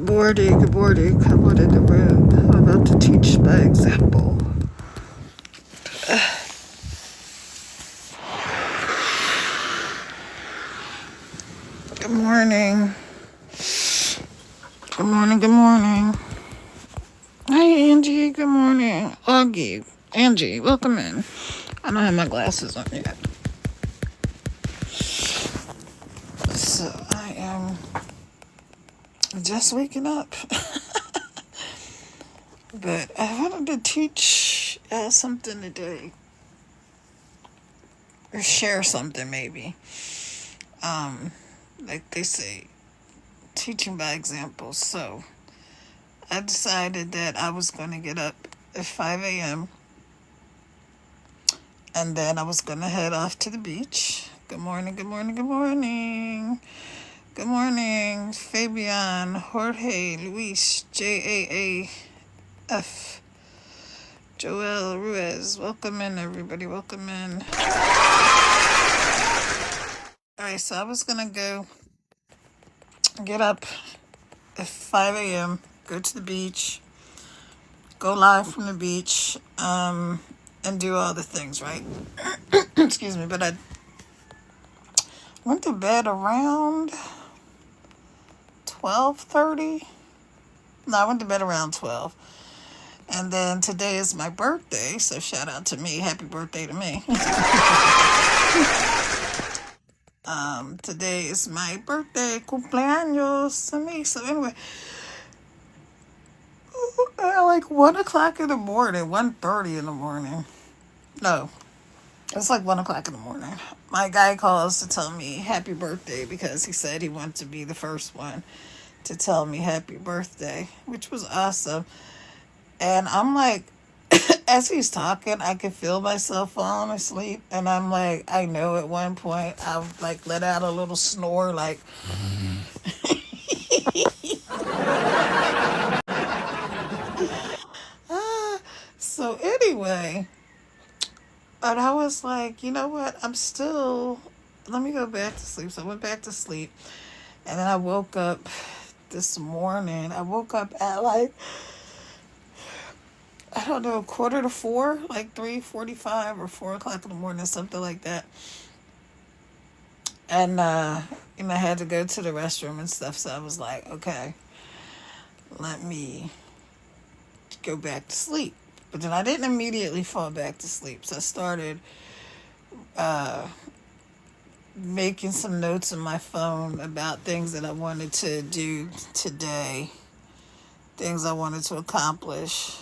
morning, good morning. Come on in the room. I'm about to teach by example. Good morning. Good morning, good morning. Hi, Angie. Good morning. Augie. Angie, welcome in. I don't have my glasses on yet. So I am just waking up. But I wanted to teach something today. Or share something maybe. Like they say, teaching by example. So I decided that I was going to get up at 5 a.m. and then I was going to head off to the beach. Good morning, good morning, good morning. Good morning, Fabian, Jorge, Luis, JAAF, Joel Ruiz. Welcome in, everybody. Welcome in. Alright, so I was going to go get up at 5 a.m., go to the beach, go live from the beach, and do all the things, right? Excuse me, but I went to bed around 12:30. No, I went to bed around 12. And then today is my birthday, so shout out to me. Happy birthday to me. Today is my birthday, cumpleaños to me. So anyway, at like 1 o'clock in the morning, 1:30 in the morning. No, it's like 1 o'clock in the morning. My guy calls to tell me happy birthday because he said he wanted to be the first one to tell me happy birthday, which was awesome. And I'm like, as he's talking, I could feel myself falling asleep. And I'm like, I know at one point I like let out a little snore, like, so anyway, and I was like, you know what? Let me go back to sleep. So I went back to sleep. And then I woke up this morning. I woke up at like, I don't know, 3:45, like 3:45 or 4 o'clock in the morning, something like that. And, I had to go to the restroom and stuff. So I was like, okay, let me go back to sleep. But then I didn't immediately fall back to sleep. So I started making some notes on my phone about things that I wanted to do today, things I wanted to accomplish,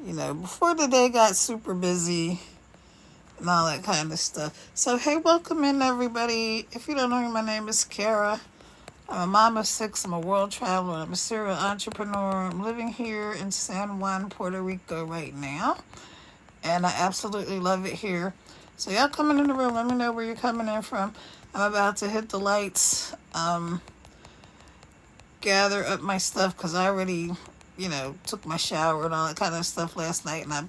before the day got super busy and all that kind of stuff. So, hey, welcome in, everybody. If you don't know me, my name is Kara. I'm a mom of 6. I'm a world traveler. I'm a serial entrepreneur. I'm living here in San Juan, Puerto Rico right now. And I absolutely love it here. So y'all coming in the room, let me know where you're coming in from. I'm about to hit the lights, gather up my stuff because I already, took my shower and all that kind of stuff last night. And I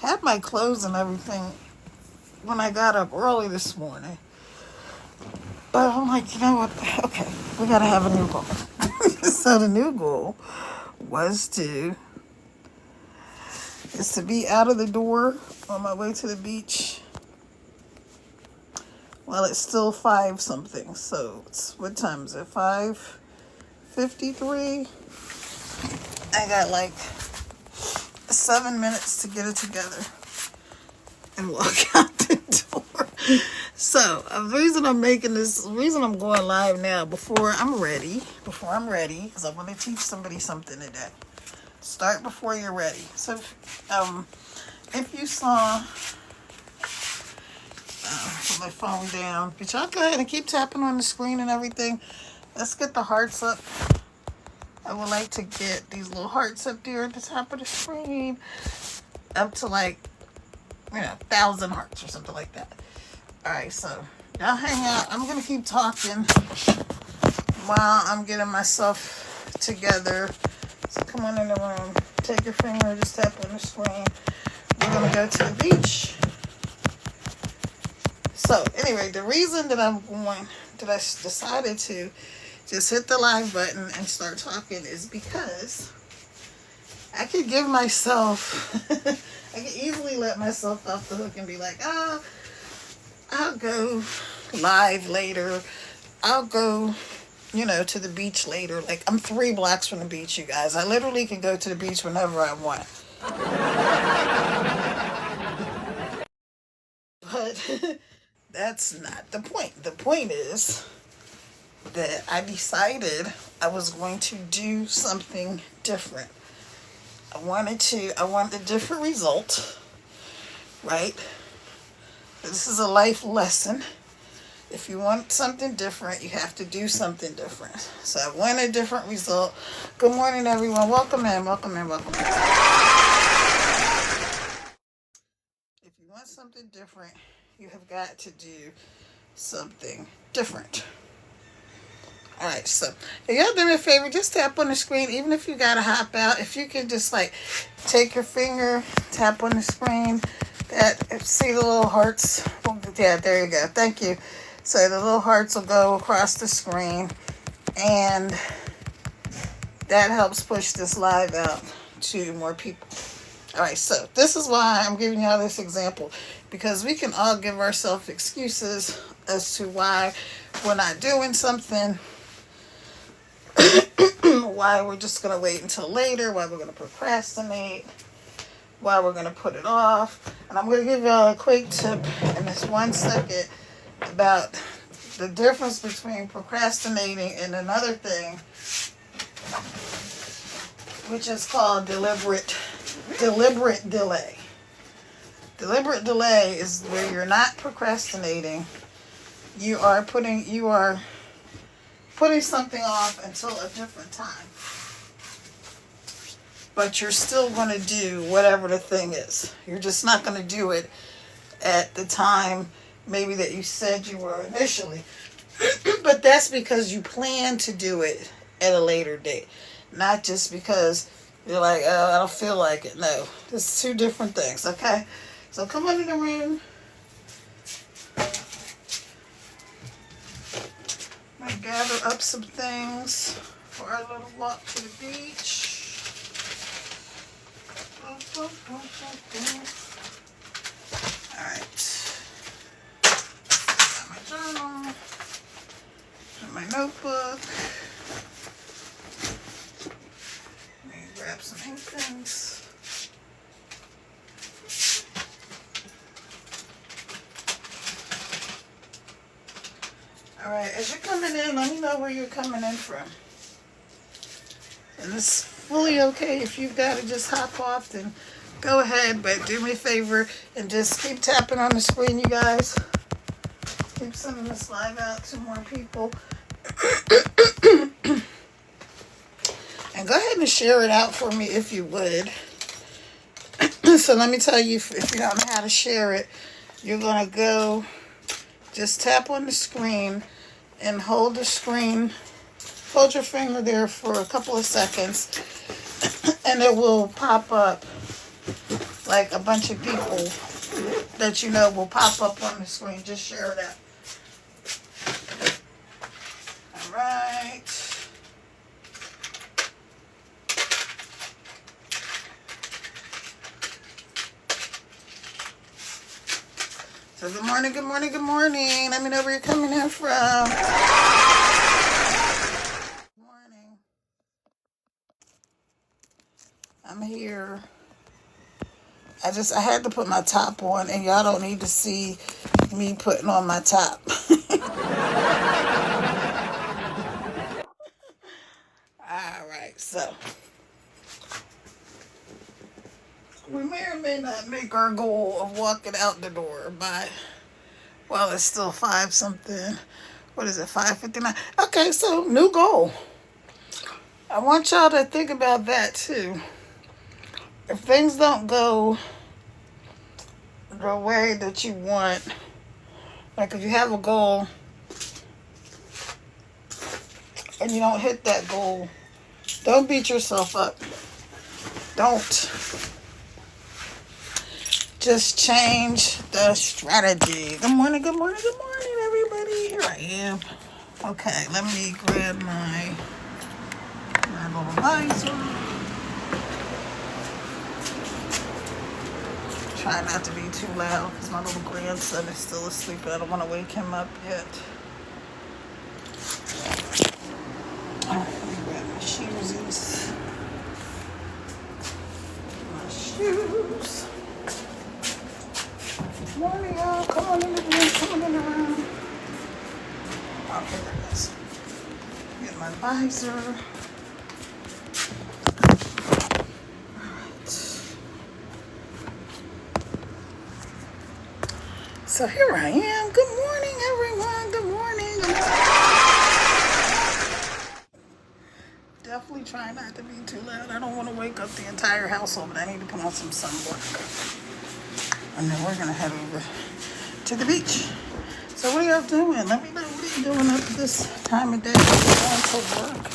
had my clothes and everything when I got up early this morning. But I'm like, you know what? Okay, we got to have a new goal. So the new goal was to be out of the door on my way to the beach while it's still 5 something. So what time is it? 5:53. I got like 7 minutes to get it together and walk out the door. So the reason I'm going live now before I'm ready, because I want to teach somebody something today. Start before you're ready. So if you saw, put my phone down, but y'all go ahead and keep tapping on the screen and everything. Let's get the hearts up. I would like to get these little hearts up there at the top of the screen up to like 1,000 hearts or something like that. Alright, so y'all hang out. I'm going to keep talking while I'm getting myself together. So come on in the room. Take your finger, just tap on the screen. We're going to go to the beach. So anyway, the reason that I decided to just hit the live button and start talking is because I could give myself, I could easily let myself off the hook and be like, oh, I'll go live later. I'll go, to the beach later. Like, I'm 3 blocks from the beach, you guys. I literally can go to the beach whenever I want. But that's not the point. The point is that I decided I was going to do something different. I wanted a different result, right? This is a life lesson. If you want something different, you have to do something different. So I want a different result. Good morning, everyone. Welcome in, welcome in, welcome in. If you want something different, you have got to do something different. All right, so if y'all do me a favor, just tap on the screen, even if you gotta hop out. If you can just take your finger, tap on the screen, see the little hearts. Yeah, there you go. Thank you. So the little hearts will go across the screen, and that helps push this live out to more people. All right, so this is why I'm giving y'all this example, because we can all give ourselves excuses as to why we're not doing something, why we're just going to wait until later, why we're going to procrastinate, why we're going to put it off. And I'm going to give y'all a quick tip in this 1 second about the difference between procrastinating and another thing, which is called deliberate delay. Deliberate delay is where you're not procrastinating. You are putting something off until a different time. But you're still going to do whatever the thing is. You're just not going to do it at the time maybe that you said you were initially. But that's because you plan to do it at a later date. Not just because you're like, oh, I don't feel like it. No, it's 2 different things, okay? So come on in the room. I'm going to gather up some things for our little walk to the beach. Alright. Got my journal. Got my notebook. Let me grab some ink pens. Alright, as you're coming in, let me know where you're coming in from. And it's fully okay if you've got to just hop off, then go ahead, but do me a favor and just keep tapping on the screen, you guys. Keep sending this live out to more people. And go ahead and share it out for me if you would. So let me tell you, if you don't know how to share it, you're going to go, just tap on the screen and hold the screen. Hold your finger there for a couple of seconds, and it will pop up like a bunch of people that you know will pop up on the screen. Just share it out. All right. So good morning, good morning, good morning. Let me know where you're coming in from. I'm here. I had to put my top on, and y'all don't need to see me putting on my top. All right, so we may or may not make our goal of walking out the door by, well, it's still 5 something. What is it, 5:59? Okay, so new goal. I want y'all to think about that too. If things don't go the way that you want, like if you have a goal and you don't hit that goal, don't beat yourself up. Don't. Just change the strategy. Good morning, good morning, good morning, everybody. Here I am. Okay, let me grab my little visor. Try not to be too loud because my little grandson is still asleep and I don't want to wake him up yet. Alright, let me grab my shoesies. My shoes. Morning, y'all. Come on in the room. Come on in the room. Okay, there it is. Get my visor. Alright. So here I am. Good morning, everyone. Good morning. Good morning. Definitely try not to be too loud. I don't want to wake up the entire household, but I need to put on some sunblock. And then we're going to head over to the beach. So what are y'all doing? Let me know what are you doing up this time of day. Going to work.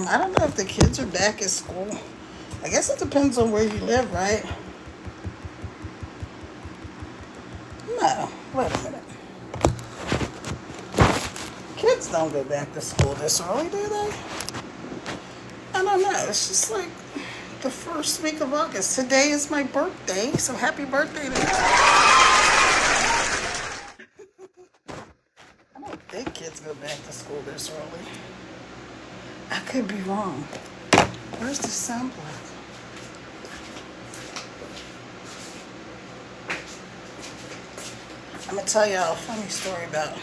I don't know if the kids are back at school. I guess it depends on where you live, right? No. Wait a minute. Kids don't go back to school this early, do they? I don't know. It's just like the first week of August. Today is my birthday, so happy birthday to me. I don't think kids go back to school this early. I could be wrong. Where's the sunblock? I'm gonna tell y'all a funny story about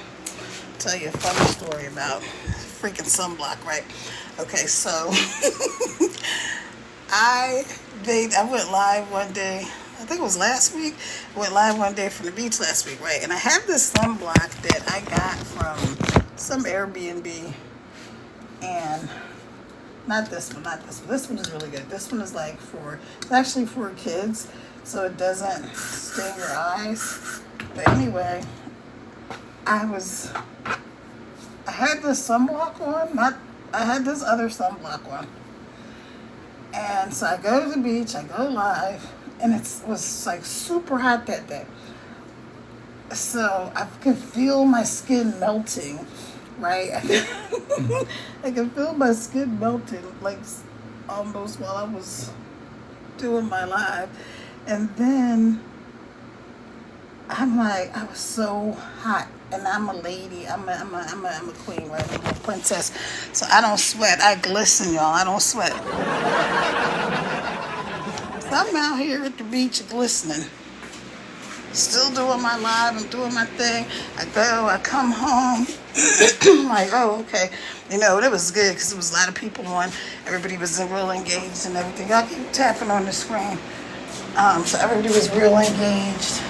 freaking sunblock, right? Okay, so I went live one day. I think it was last week. I went live one day from the beach last week, right? And I have this sunblock that I got from some Airbnb, and not this one. This one is really good. This one is like it's actually for kids, so it doesn't sting your eyes. But anyway, I had this sunblock on. I had this other sunblock on. And so I go to the beach, I go live, and it was like super hot that day. So I could feel my skin melting, right? I could feel my skin melting, like almost while I was doing my live. And then I'm like, I was so hot. And I'm a lady. I'm a queen, right? I'm a princess. So I don't sweat. I glisten, y'all. I don't sweat. So I'm out here at the beach glistening. Still doing my live and doing my thing. I come home. I'm like, oh, okay. You know, it was good because there was a lot of people on. Everybody was real engaged and everything. Y'all keep tapping on the screen. So everybody was real engaged.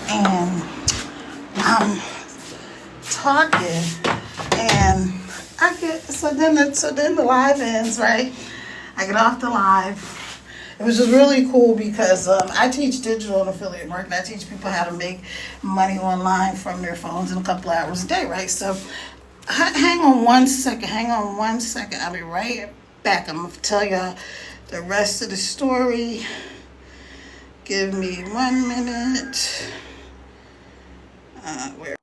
And I'm talking, and so then the live ends, right? I get off the live. It was just really cool because I teach digital and affiliate marketing. I teach people how to make money online from their phones in a couple hours a day, right? So hang on one second. I'll be right back. I'm going to tell y'all the rest of the story. Give me 1 minute. Where?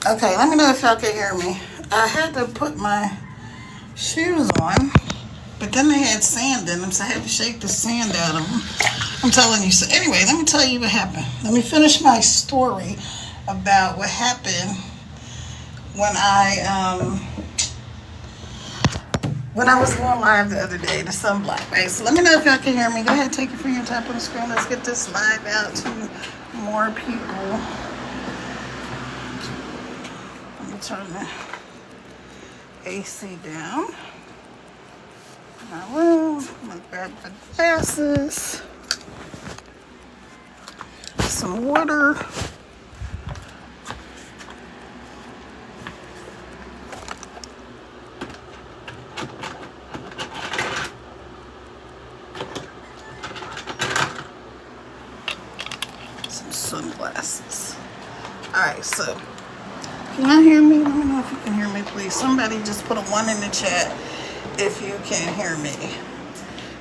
Okay, let me know if y'all can hear me. I had to put my shoes on, but then they had sand in them, so I had to shake the sand out of them. I'm telling you. So anyway, let me tell you what happened. Let me finish my story about what happened when I was going live the other day, the sunblock, right? So let me know if y'all can hear me. Go ahead, take your finger, tap on the screen. Let's get this live out to more people. Let me turn the AC down. My room. I'm gonna grab my glasses, some water. Sunglasses. Alright, so can y'all hear me? Let me know if you can hear me, please. Somebody just put a 1 in the chat if you can hear me.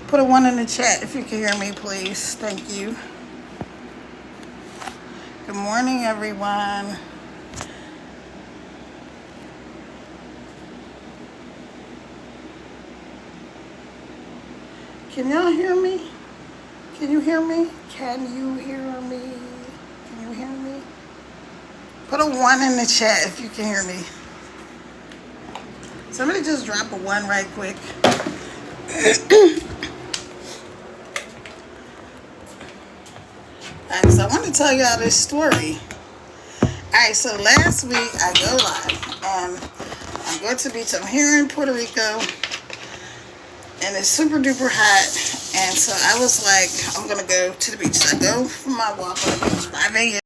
Put a 1 in the chat if you can hear me, please. Thank you. Good morning, everyone. Can y'all hear me? Can you hear me? Can you hear me? Can you hear me? Put a 1 in the chat if you can hear me. Somebody just drop a 1 right quick. Alright, so I want to tell y'all this story. Alright, so last week I go live and I'm going to the beach. I'm here in Puerto Rico and it's super duper hot. And so I was like, I'm going to go to the beach. So I go for my walk on the beach, 5 a.m.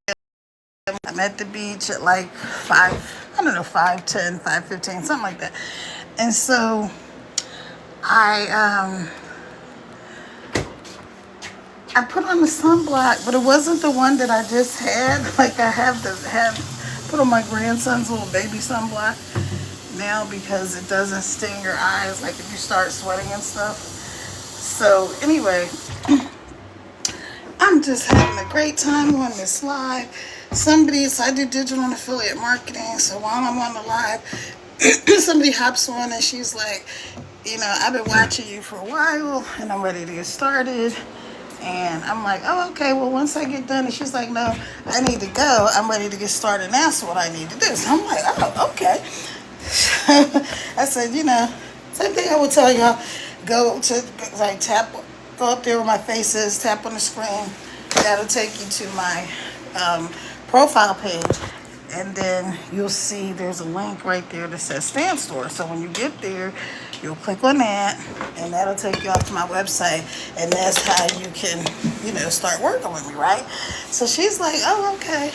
I'm at the beach at like 5:10, 5:15, something like that. And so I put on the sunblock, but it wasn't the one that I just had. Like I have put on my grandson's little baby sunblock now because it doesn't sting your eyes like if you start sweating and stuff. So anyway, I'm just having a great time on this live. So I do digital and affiliate marketing. So while I'm on the live, somebody hops on and she's like, you know, I've been watching you for a while and I'm ready to get started. And I'm like, oh, okay, well, once I get done. And she's like, no, I need to go. I'm ready to get started now. So what I need to do. So I'm like, oh, okay. I said, you know, same thing I would tell y'all. Go up there where my face is, tap on the screen. That'll take you to my profile page. And then you'll see there's a link right there that says Stan Store. So when you get there, you'll click on that and that'll take you off to my website. And that's how you can, you know, start working with me, right? So she's like, oh, okay.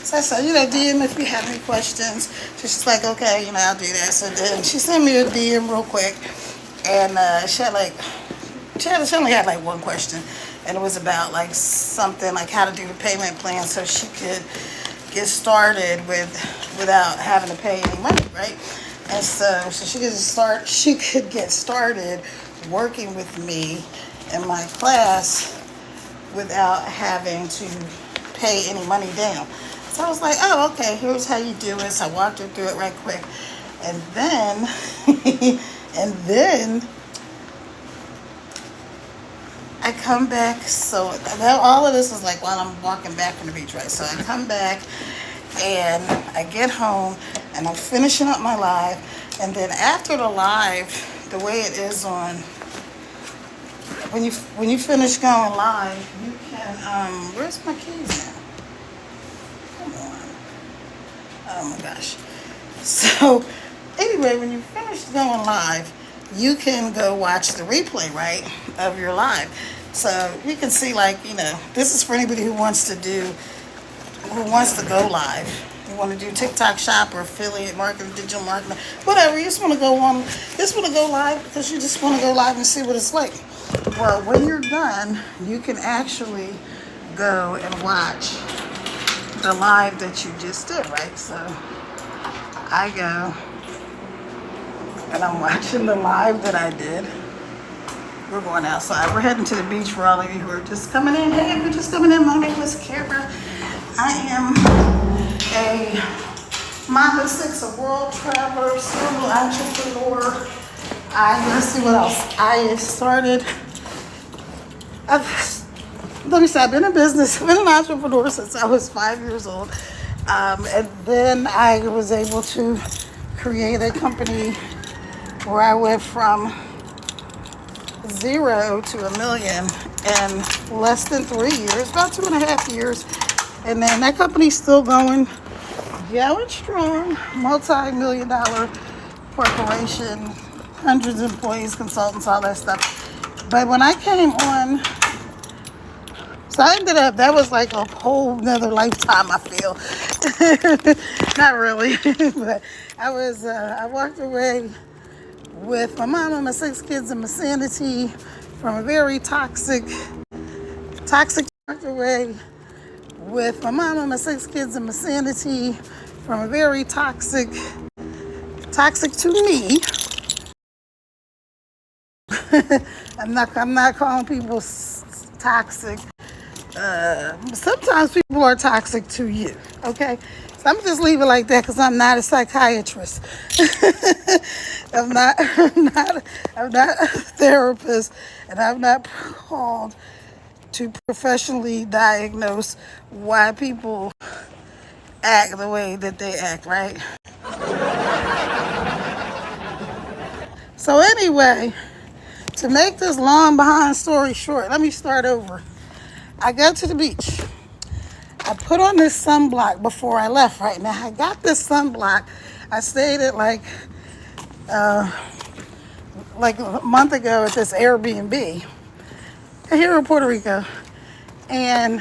So I said, you know, DM if you have any questions. So she's like, okay, you know, I'll do that. So then she sent me a DM real quick. And she only had like one question. And it was about like something like how to do the payment plan so she could get started without having to pay any money, right? And so she could get started working with me in my class without having to pay any money down. So I was like, oh, okay, here's how you do it. So I walked her through it right quick. And then, I come back, so all of this is like while I'm walking back from the beach, right? So I come back and I get home and I'm finishing up my live. And then after the live, the way it is on, when you finish going live, you can, where's my keys now? Come on. Oh my gosh. So anyway, when you finish going live, you can go watch the replay, right, of your live. So you can see, like, you know, this is for anybody who wants to go live. You want to do TikTok shop or affiliate marketing, digital marketing, whatever. You just want to go live because you just want to go live and see what it's like. Well, when you're done, you can actually go and watch the live that you just did, right? So I go and I'm watching the live that I did. We're going outside. We're heading to the beach for all of you who are just coming in. Hey, if you're just coming in, my name is Kara. I am a Mama Six, a world traveler, serial entrepreneur. Let's see what else. Let me say, I've been in business, I've been an entrepreneur since I was 5 years old. And then I was able to create a company where I went from 0 to $1 million in less than 3 years, about 2.5 years. And then that company's still going strong, multi-million-dollar corporation, hundreds of employees, consultants, all that stuff. But when I came on, so I ended up, that was like a whole nother lifetime, I feel. Not really, but I walked away with my mom and my 6 kids and my sanity from a very toxic, walked away with my mom and my 6 kids and my sanity from a very toxic to me. I'm not calling people toxic. Sometimes people are toxic to you, okay? So I'm just leave it like that because I'm not a psychiatrist. I'm not a therapist, and I'm not called to professionally diagnose why people act the way that they act, right? So anyway, to make this long behind story short, let me start over. I go to the beach. I put on this sunblock before I left. Right now, I got this sunblock. I stayed at like a month ago at this Airbnb here in Puerto Rico, and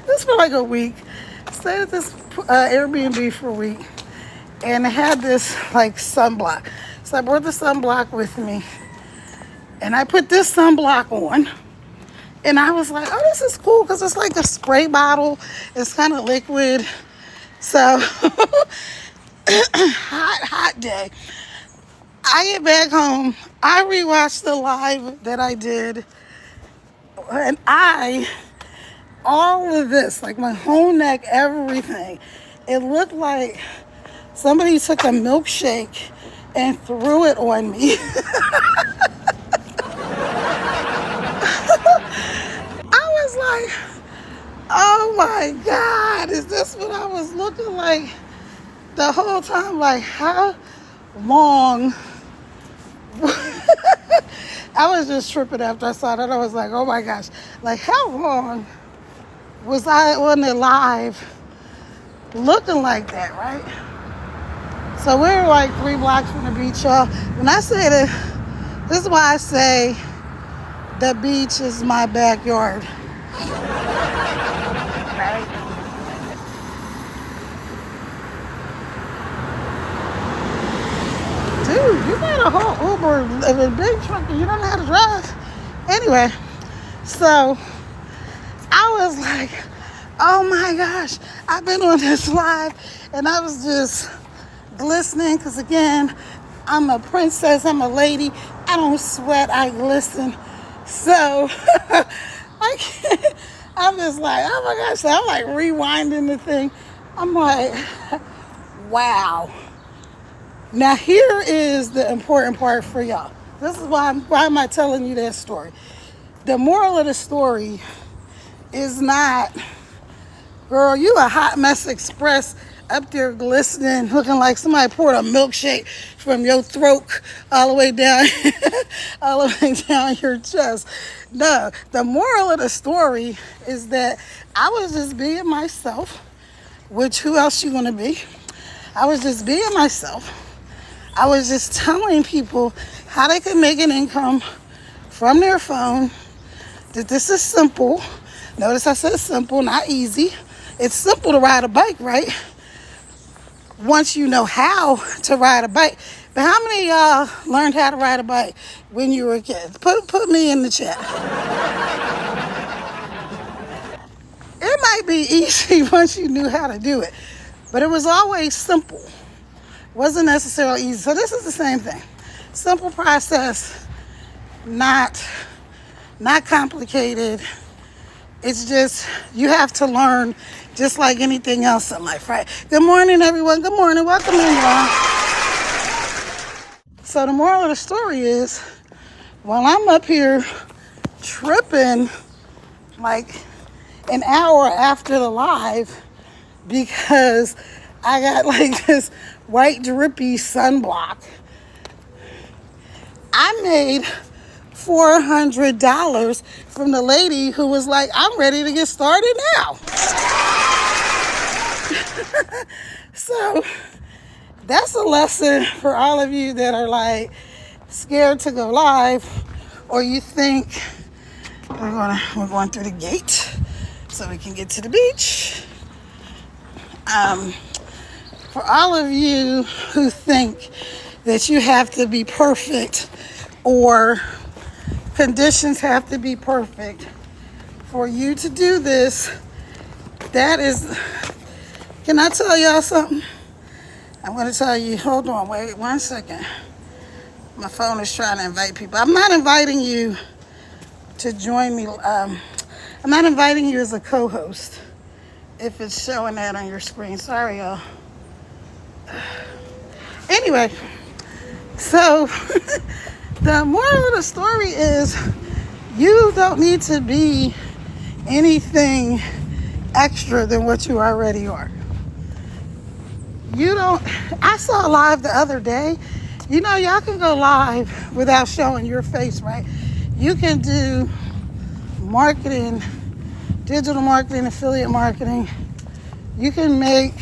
this for like a week. Stayed at this Airbnb for a week, and I had this like sunblock. So I brought the sunblock with me, and I put this sunblock on. And I was like, oh, this is cool because it's like a spray bottle. It's kind of liquid. So, hot day. I get back home. I rewatched the live that I did. And all of this, like my whole neck, everything, it looked like somebody took a milkshake and threw it on me. Like, oh my God, is this what I was looking like the whole time? Like, how long? I was just tripping after I saw that. I was like, oh my gosh, like how long was I on it live looking like that, right? So we're like 3 blocks from the beach, y'all. When I say that, this is why I say the beach is my backyard. Right? Dude, you got a whole Uber in a big truck and you don't know how to drive. Anyway, so I was like, oh my gosh, I've been on this live, and I was just glistening because again, I'm a princess, I'm a lady, I don't sweat, I glisten. So I'm just like, oh my gosh. So I'm like rewinding the thing. I'm like, wow. Now here is the important part for y'all. This is why am I telling you that story? The moral of the story is not, girl, you a hot mess express up there glistening, looking like somebody poured a milkshake from your throat all the way down, all the way down your chest. No, the moral of the story is that I was just being myself, which who else you gonna be? I was just being myself. I was just telling people how they could make an income from their phone, that this is simple. Notice I said simple, not easy. It's simple to ride a bike, right? Once you know how to ride a bike. But how many of y'all learned how to ride a bike when you were a kid? Put me in the chat. It might be easy once you knew how to do it, but it was always simple. Wasn't necessarily easy. So this is the same thing. Simple process, not complicated. It's just you have to learn just like anything else in life, right? Good morning, everyone. Good morning. Welcome in, y'all. So the moral of the story is, while I'm up here tripping like an hour after the live because I got like this white drippy sunblock, I made $400 from the lady who was like, I'm ready to get started now. So that's a lesson for all of you that are like scared to go live, or you think we're going through the gate so we can get to the beach. For all of you who think that you have to be perfect or conditions have to be perfect for you to do this, that is, can I tell y'all something? I'm going to tell you, hold on, wait 1 second. My phone is trying to invite people. I'm not inviting you to join me. I'm not inviting you as a co-host if it's showing that on your screen. Sorry, y'all. Anyway, so the moral of the story is you don't need to be anything extra than what you already are. I saw live the other day, you know, y'all can go live without showing your face, right? You can do marketing, digital marketing, affiliate marketing. You can make,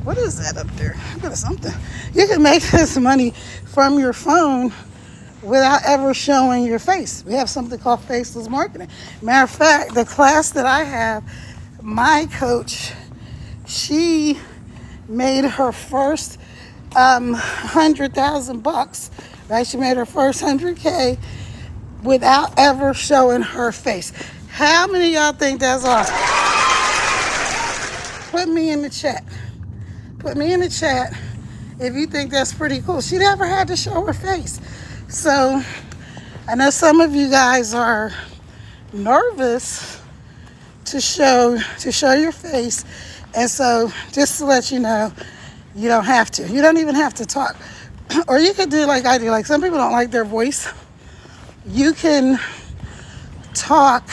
what is that up there? Look at something. You can make this money from your phone without ever showing your face. We have something called faceless marketing. Matter of fact, the class that I have, my coach, she made her first $100,000, right? She made her first 100K without ever showing her face. How many of y'all think that's awesome? Put me in the chat. Put me in the chat if you think that's pretty cool. She never had to show her face. So I know some of you guys are nervous to show your face. And so just to let you know, you don't have to. You don't even have to talk. Or you could do like I do. Like some people don't like their voice. You can talk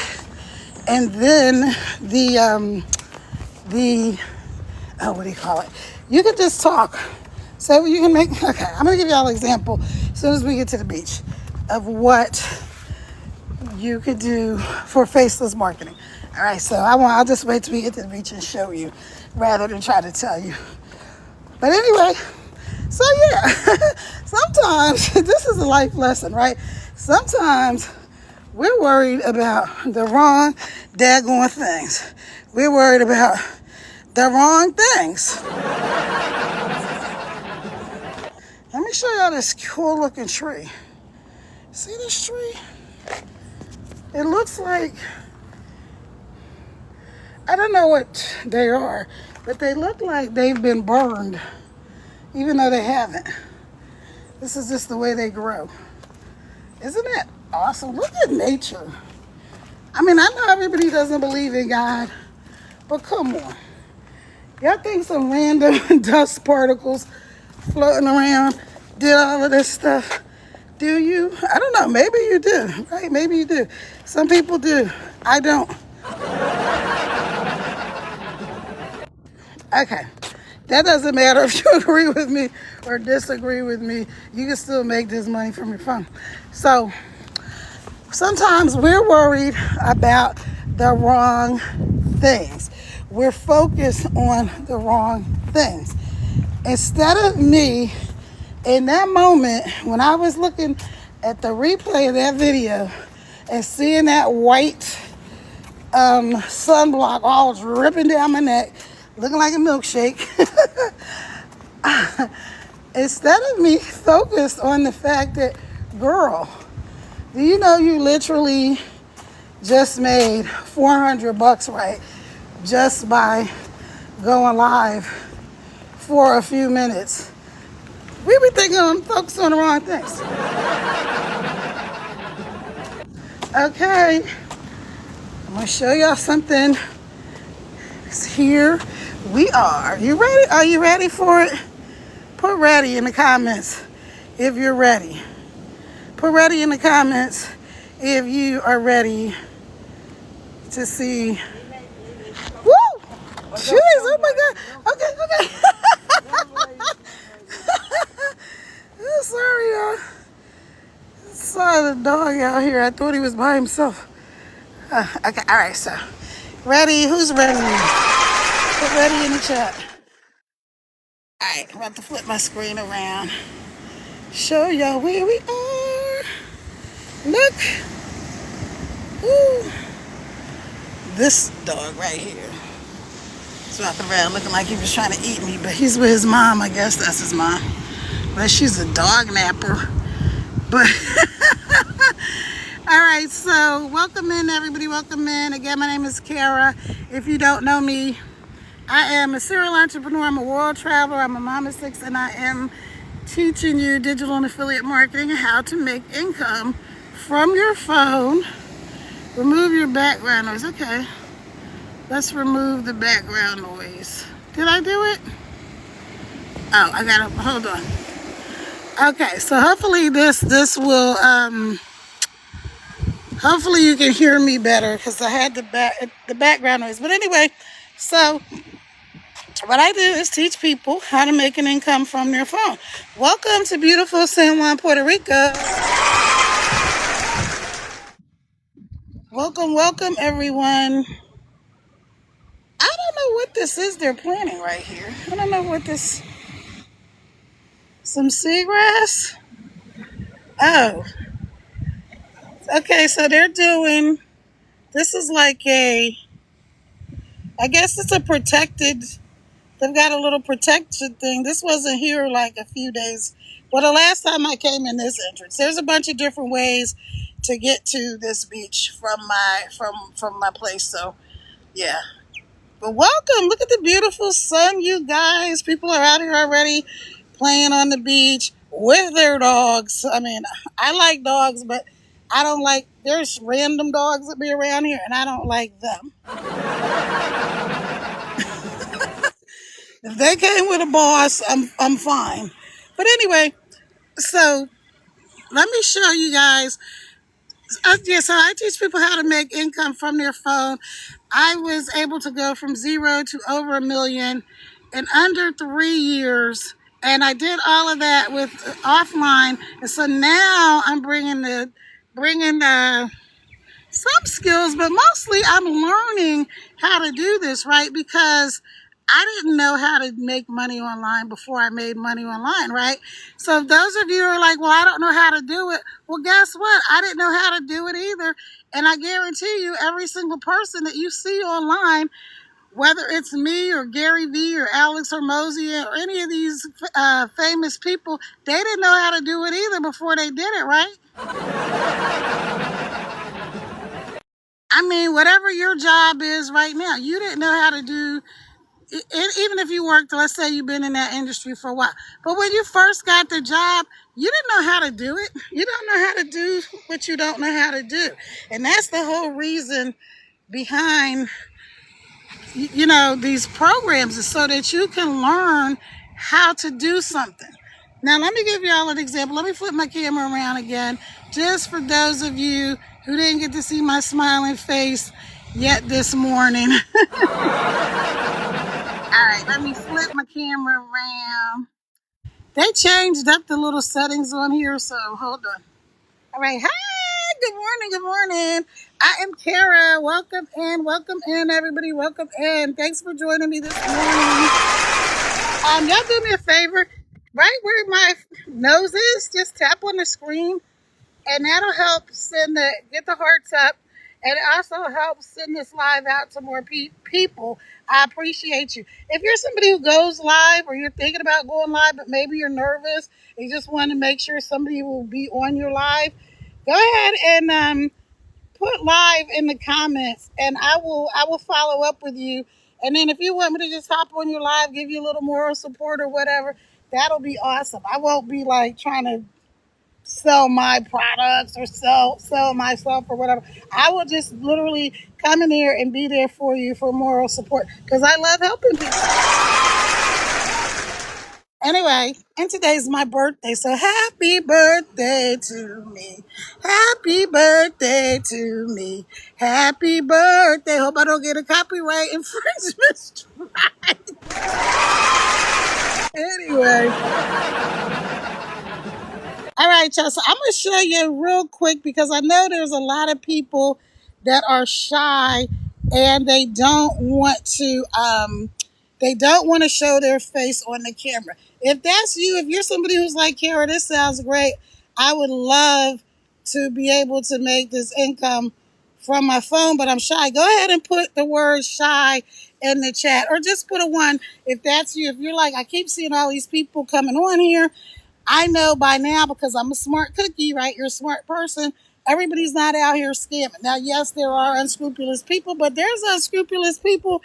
and then what do you call it? You could just talk. So you can make, okay, I'm going to give y'all an example as soon as we get to the beach of what you could do for faceless marketing. All right, so I'll just wait till we get to the beach and show you rather than try to tell you. But anyway, so yeah, sometimes this is a life lesson, right? Sometimes we're worried about the wrong daggone things. We're worried about the wrong things. Let me show y'all this cool looking tree. See this tree? It looks like, I don't know what they are, but they look like they've been burned, even though they haven't. This is just the way they grow. Isn't that awesome? Look at nature. I mean, I know everybody doesn't believe in God, but come on. Y'all think some random dust particles floating around did all of this stuff? Do you? I don't know. Maybe you do, right? Maybe you do. Some people do. I don't. Okay. That doesn't matter if you agree with me or disagree with me. You can still make this money from your phone. So sometimes we're worried about the wrong things. We're focused on the wrong things. Instead of me, in that moment, when I was looking at the replay of that video and seeing that white sunblock all dripping down my neck, looking like a milkshake, instead of me focused on the fact that, girl, do you know you literally just made $400, right? Just by going live for a few minutes. We be thinking I'm focused on the wrong things. Okay, I'm gonna show y'all something Here we are. You ready? Are you ready for it? Put ready in the comments if you're ready. Put ready in the comments if you are ready to see. Woo! Jeez, oh my God. Okay. I'm sorry, y'all. Saw the dog out here. I thought he was by himself. Okay, all right, so. Ready? Who's ready? Put ready in the chat. All right, I'm about to flip my screen around. Show y'all where we are. Look. Ooh. This dog right here. He's walking around looking like he was trying to eat me, but he's with his mom. I guess that's his mom. But she's a dog napper. But all right, so welcome in, everybody. Welcome in. Again, my name is Kara. If you don't know me, I am a serial entrepreneur. I'm a world traveler. I'm a mom of 6, and I am teaching you digital and affiliate marketing and how to make income from your phone. Remove your background noise. Okay. Let's remove the background noise. Did I do it? Oh, I gotta, hold on. Okay, so hopefully this will, hopefully you can hear me better because I had the background noise. But anyway, so what I do is teach people how to make an income from their phone. Welcome to beautiful San Juan, Puerto Rico. Welcome everyone. I don't know what this is they're planting right here. I don't know what this, some seagrass? Oh, okay, so they're doing, this is like a, I guess it's a protected, they've got a little protection thing. This wasn't here like a few days. Well, the last time I came in this entrance, there's a bunch of different ways to get to this beach from my place. So yeah. But welcome. Look at the beautiful sun, you guys. People are out here already playing on the beach with their dogs. I mean, I like dogs, but I don't like, there's random dogs that be around here, and I don't like them. If they came with a boss, I'm fine. But anyway, so let me show you guys. Yeah, so I teach people how to make income from their phone. I was able to go from 0 to over $1 million in under 3 years, and I did all of that with offline. And so now I'm bringing some skills, but mostly I'm learning how to do this, right? Because I didn't know how to make money online before I made money online, right? So if those of you are like, well, I don't know how to do it. Well, guess what? I didn't know how to do it either. And I guarantee you, every single person that you see online, whether it's me or Gary Vee or Alex or Mosey or any of these famous people, they didn't know how to do it either before they did it, right? I mean, whatever your job is right now, you didn't know how to do it, even if you worked, let's say you've been in that industry for a while. But when you first got the job, you didn't know how to do it. You don't know how to do what you don't know how to do. And that's the whole reason behind, these programs, is so that you can learn how to do something. Now, let me give y'all an example. Let me flip my camera around again, just for those of you who didn't get to see my smiling face yet this morning. All right, let me flip my camera around. They changed up the little settings on here, so hold on. All right, hi, good morning. I am Kara. Welcome in, everybody. Welcome in. Thanks for joining me this morning. Y'all do me a favor. Right where my nose is, just tap on the screen, and that'll help get the hearts up, and it also helps send this live out to more people. I appreciate you. If you're somebody who goes live, or you're thinking about going live, but maybe you're nervous, you just want to make sure somebody will be on your live, go ahead and put live in the comments, and I will follow up with you. And then if you want me to just hop on your live, give you a little moral support or whatever, that'll be awesome. I won't be like trying to sell my products or sell myself or whatever. I will just literally come in here and be there for you for moral support because I love helping people. Anyway, and today's my birthday, so happy birthday to me. Happy birthday to me. Happy birthday. Hope I don't get a copyright infringement strike. Anyway. All right, y'all. So I'm gonna show you real quick because I know there's a lot of people that are shy and they don't want to show their face on the camera. If that's you, if you're somebody who's like, Kara, this sounds great, I would love to be able to make this income from my phone, but I'm shy. Go ahead and put the word shy in the chat or just put a one if that's you. If you're like, I keep seeing all these people coming on here, I know by now because I'm a smart cookie, right? You're a smart person. Everybody's not out here scamming. Now, yes, there are unscrupulous people, but there's unscrupulous people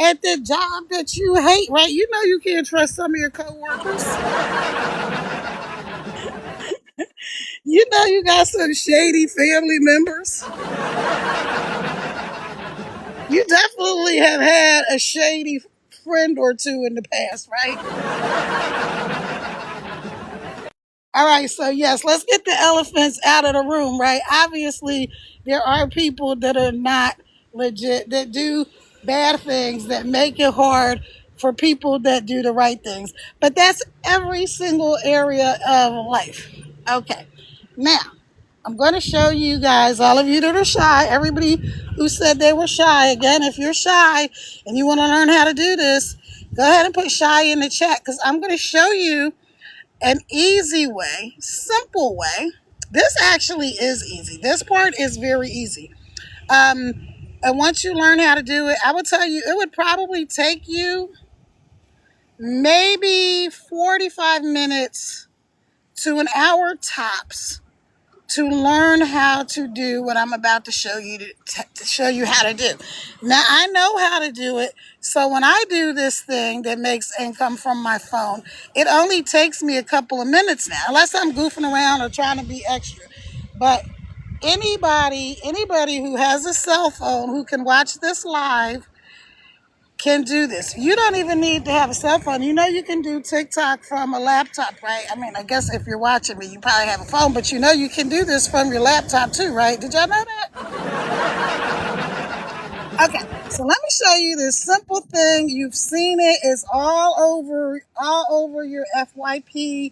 at the job that you hate, right? You know you can't trust some of your coworkers. You know you got some shady family members. You definitely have had a shady friend or two in the past, right? All right, so yes, let's get the elephants out of the room, right? Obviously, there are people that are not legit, that do bad things, that make it hard for people that do the right things. But that's every single area of life. Okay, now I'm going to show you guys, all of you that are shy, everybody who said they were shy. Again, if you're shy and you want to learn how to do this, go ahead and put shy in the chat because I'm going to show you an easy way, simple way. This actually is easy. This part is very easy. And once you learn how to do it, I would tell you it would probably take you maybe 45 minutes to an hour tops to learn how to do what I'm about to show you to show you how to do. Now I know how to do it, so when I do this thing that makes income from my phone, it only takes me a couple of minutes now, unless I'm goofing around or trying to be extra. But anybody who has a cell phone who can watch this live can do this. You don't even need to have a cell phone. You know you can do TikTok from a laptop, right? I mean, I guess if you're watching me, you probably have a phone, but you know you can do this from your laptop too, right? Did y'all know that? Okay, so let me show you this simple thing. You've seen it. It's all over your FYP.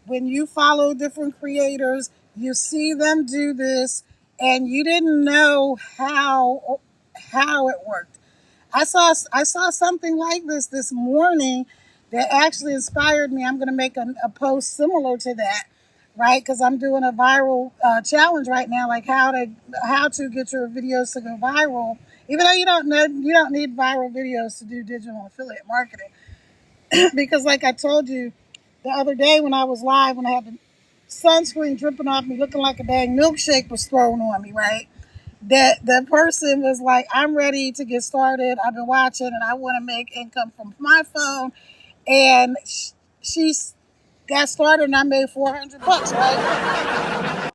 When you follow different creators, you see them do this, and you didn't know how it worked. I saw something like this morning that actually inspired me. I'm going to make a post similar to that, right? Because I'm doing a viral challenge right now, like how to get your videos to go viral. Even though you don't need viral videos to do digital affiliate marketing, because like I told you the other day when I was live, when I had the sunscreen dripping off me, looking like a dang milkshake was thrown on me, right? That the person was like, I'm ready to get started. I've been watching and I want to make income from my phone. And she got started and I made $400, right?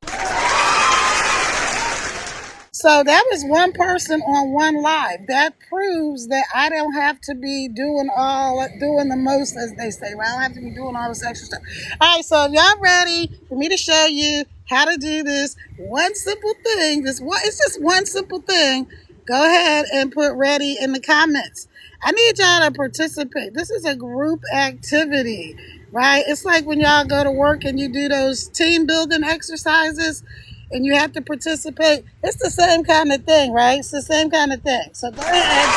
So that was one person on one live. That proves that I don't have to be doing the most, as they say. Right? I don't have to be doing all this extra stuff. All right, so if y'all ready for me to show you how to do this one simple thing, it's just one simple thing. Go ahead and put ready in the comments. I need y'all to participate. This is a group activity, right? It's like when y'all go to work and you do those team building exercises and you have to participate. It's the same kind of thing, right? It's the same kind of thing. So go ahead.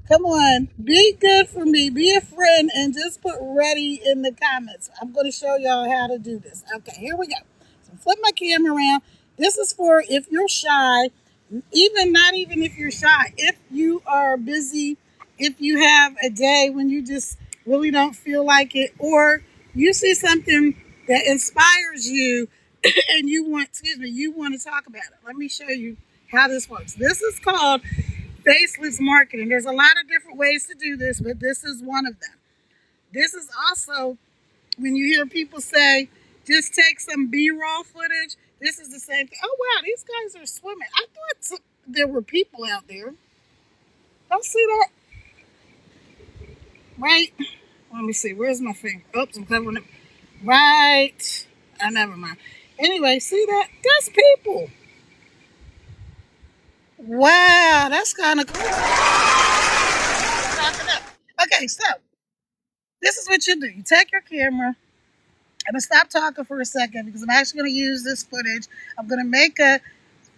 Come on. Be good for me. Be a friend and just put ready in the comments. I'm going to show y'all how to do this. Okay, here we go. So flip my camera around. This is for if you're shy, not even if you're shy, if you are busy, if you have a day when you just really don't feel like it, or you see something that inspires you and you want to talk about it. Let me show you how this works. This is called faceless marketing. There's a lot of different ways to do this, but this is one of them. This is also when you hear people say, just take some B-roll footage, this is the same thing. Oh, wow, these guys are swimming. I thought there were people out there. Don't see that? Right? Let me see. Where's my finger? Oops, I'm covering it. Right. Oh, never mind. Anyway, see that? There's people. Wow, that's kind of cool. Okay, so this is what you do. You take your camera. I'm going to stop talking for a second because I'm actually going to use this footage. I'm going to make a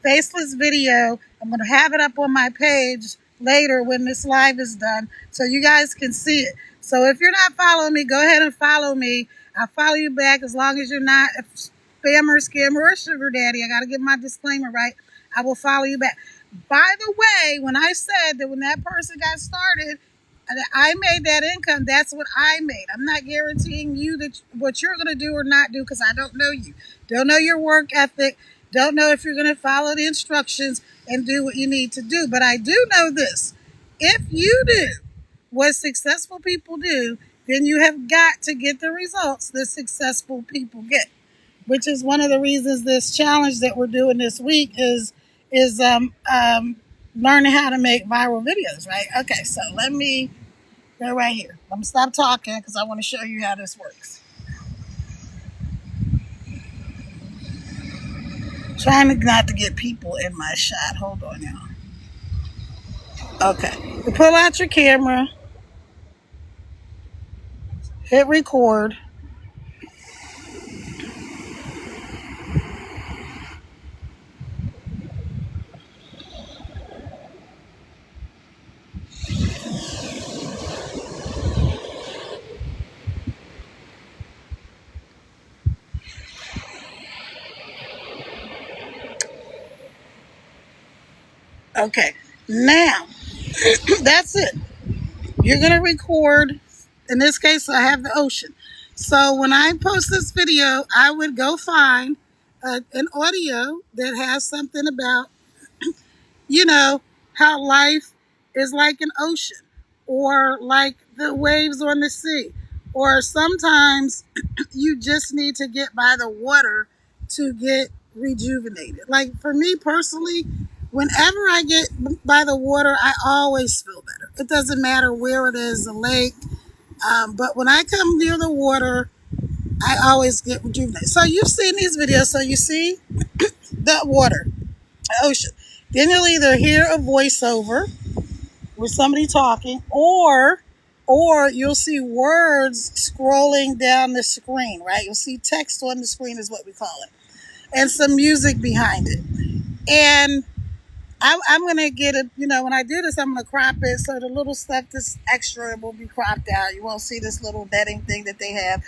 faceless video. I'm going to have it up on my page later when this live is done so you guys can see it. So if you're not following me, go ahead and follow me. I'll follow you back as long as you're not a spammer, scammer, or sugar daddy. I got to get my disclaimer right. I will follow you back. By the way, when I said that when that person got started, I made that income. That's what I made. I'm not guaranteeing you that what you're going to do or not do because I don't know you. Don't know your work ethic. Don't know if you're going to follow the instructions and do what you need to do. But I do know this. If you do what successful people do, then you have got to get the results that successful people get, which is one of the reasons this challenge that we're doing this week is learning how to make viral videos, right? Okay, so let me go right here. I'm going to stop talking because I want to show you how this works. Trying not to get people in my shot. Hold on, y'all. Okay. You pull out your camera, hit record. Okay. Now, that's it. You're going to record. In this case, I have the ocean. So when I post this video, I would go find an audio that has something about, you know, how life is like an ocean or like the waves on the sea. Or sometimes you just need to get by the water to get rejuvenated. Like for me personally, whenever I get by the water, I always feel better. It doesn't matter where it is, the lake. But when I come near the water, I always get rejuvenated. So you've seen these videos. So you see the water, the ocean. Then you'll either hear a voiceover with somebody talking, or you'll see words scrolling down the screen, right? You'll see text on the screen is what we call it, and some music behind it. And I'm going to get it, when I do this, I'm going to crop it so the little stuff that's extra will be cropped out. You won't see this little netting thing that they have.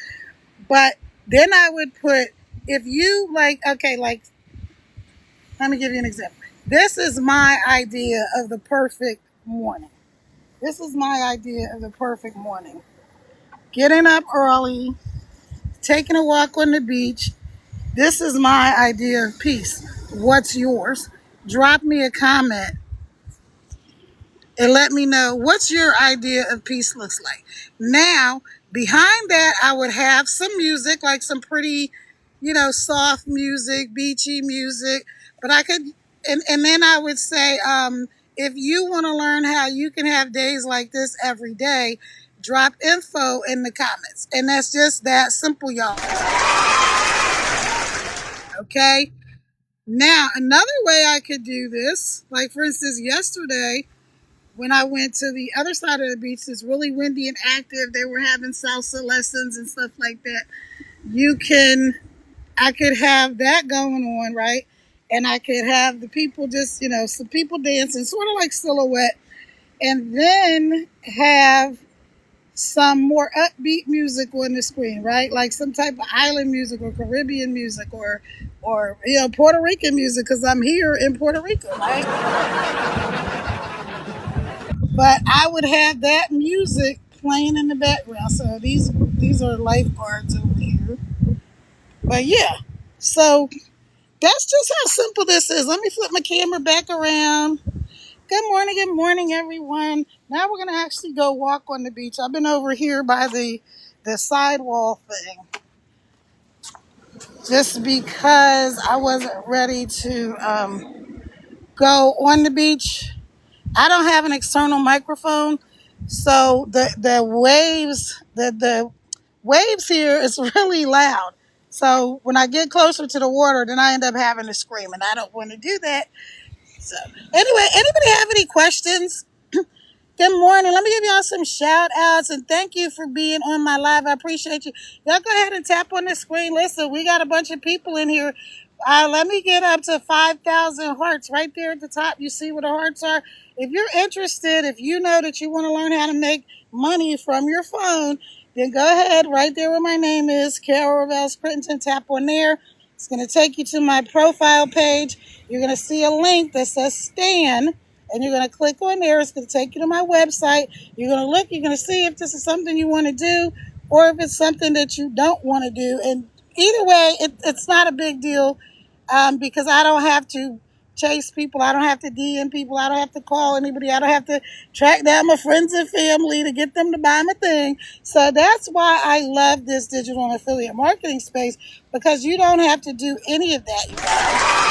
But then I would put, if you like, okay, like, let me give you an example. This is my idea of the perfect morning. This is my idea of the perfect morning. Getting up early, taking a walk on the beach. This is my idea of peace. What's yours? Drop me a comment and let me know what's your idea of peace looks like. Now, behind that, I would have some music, like some pretty, soft music, beachy music. But I could, and then I would say, if you want to learn how you can have days like this every day, drop info in the comments. And that's just that simple, y'all. Okay? Now, another way I could do this, like for instance, yesterday, when I went to the other side of the beach, it's really windy and active. They were having salsa lessons and stuff like that. I could have that going on, right? And I could have the people just, some people dancing, sort of like silhouette. And then have some more upbeat music on the screen, right? Like some type of island music or Caribbean music or Puerto Rican music, because I'm here in Puerto Rico, right? But I would have that music playing in the background. So these are lifeguards over here. But yeah, so that's just how simple this is. Let me flip my camera back around. Good morning, everyone. Now we're going to actually go walk on the beach. I've been over here by the the sidewall thing just because I wasn't ready to go on the beach. I don't have an external microphone, so the waves here is really loud. So when I get closer to the water, then I end up having to scream, and I don't want to do that. So anyway, anybody have any questions? Good morning. Let me give y'all some shout outs and thank you for being on my live. I appreciate you. Y'all go ahead and tap on the screen. Listen, we got a bunch of people in here. Let me get up to 5,000 hearts right there at the top. You see where the hearts are? If you're interested, if you know that you want to learn how to make money from your phone, then go ahead right there where my name is, Carol Revel's Crittenton. Tap on there. It's going to take you to my profile page. You're going to see a link that says Stan, and you're going to click on there. It's going to take you to my website. You're going to look. You're going to see if this is something you want to do or if it's something that you don't want to do. And either way, it's not a big deal because I don't have to chase people. I don't have to DM people. I don't have to call anybody. I don't have to track down my friends and family to get them to buy my thing. So that's why I love this digital and affiliate marketing space, because you don't have to do any of that, you guys.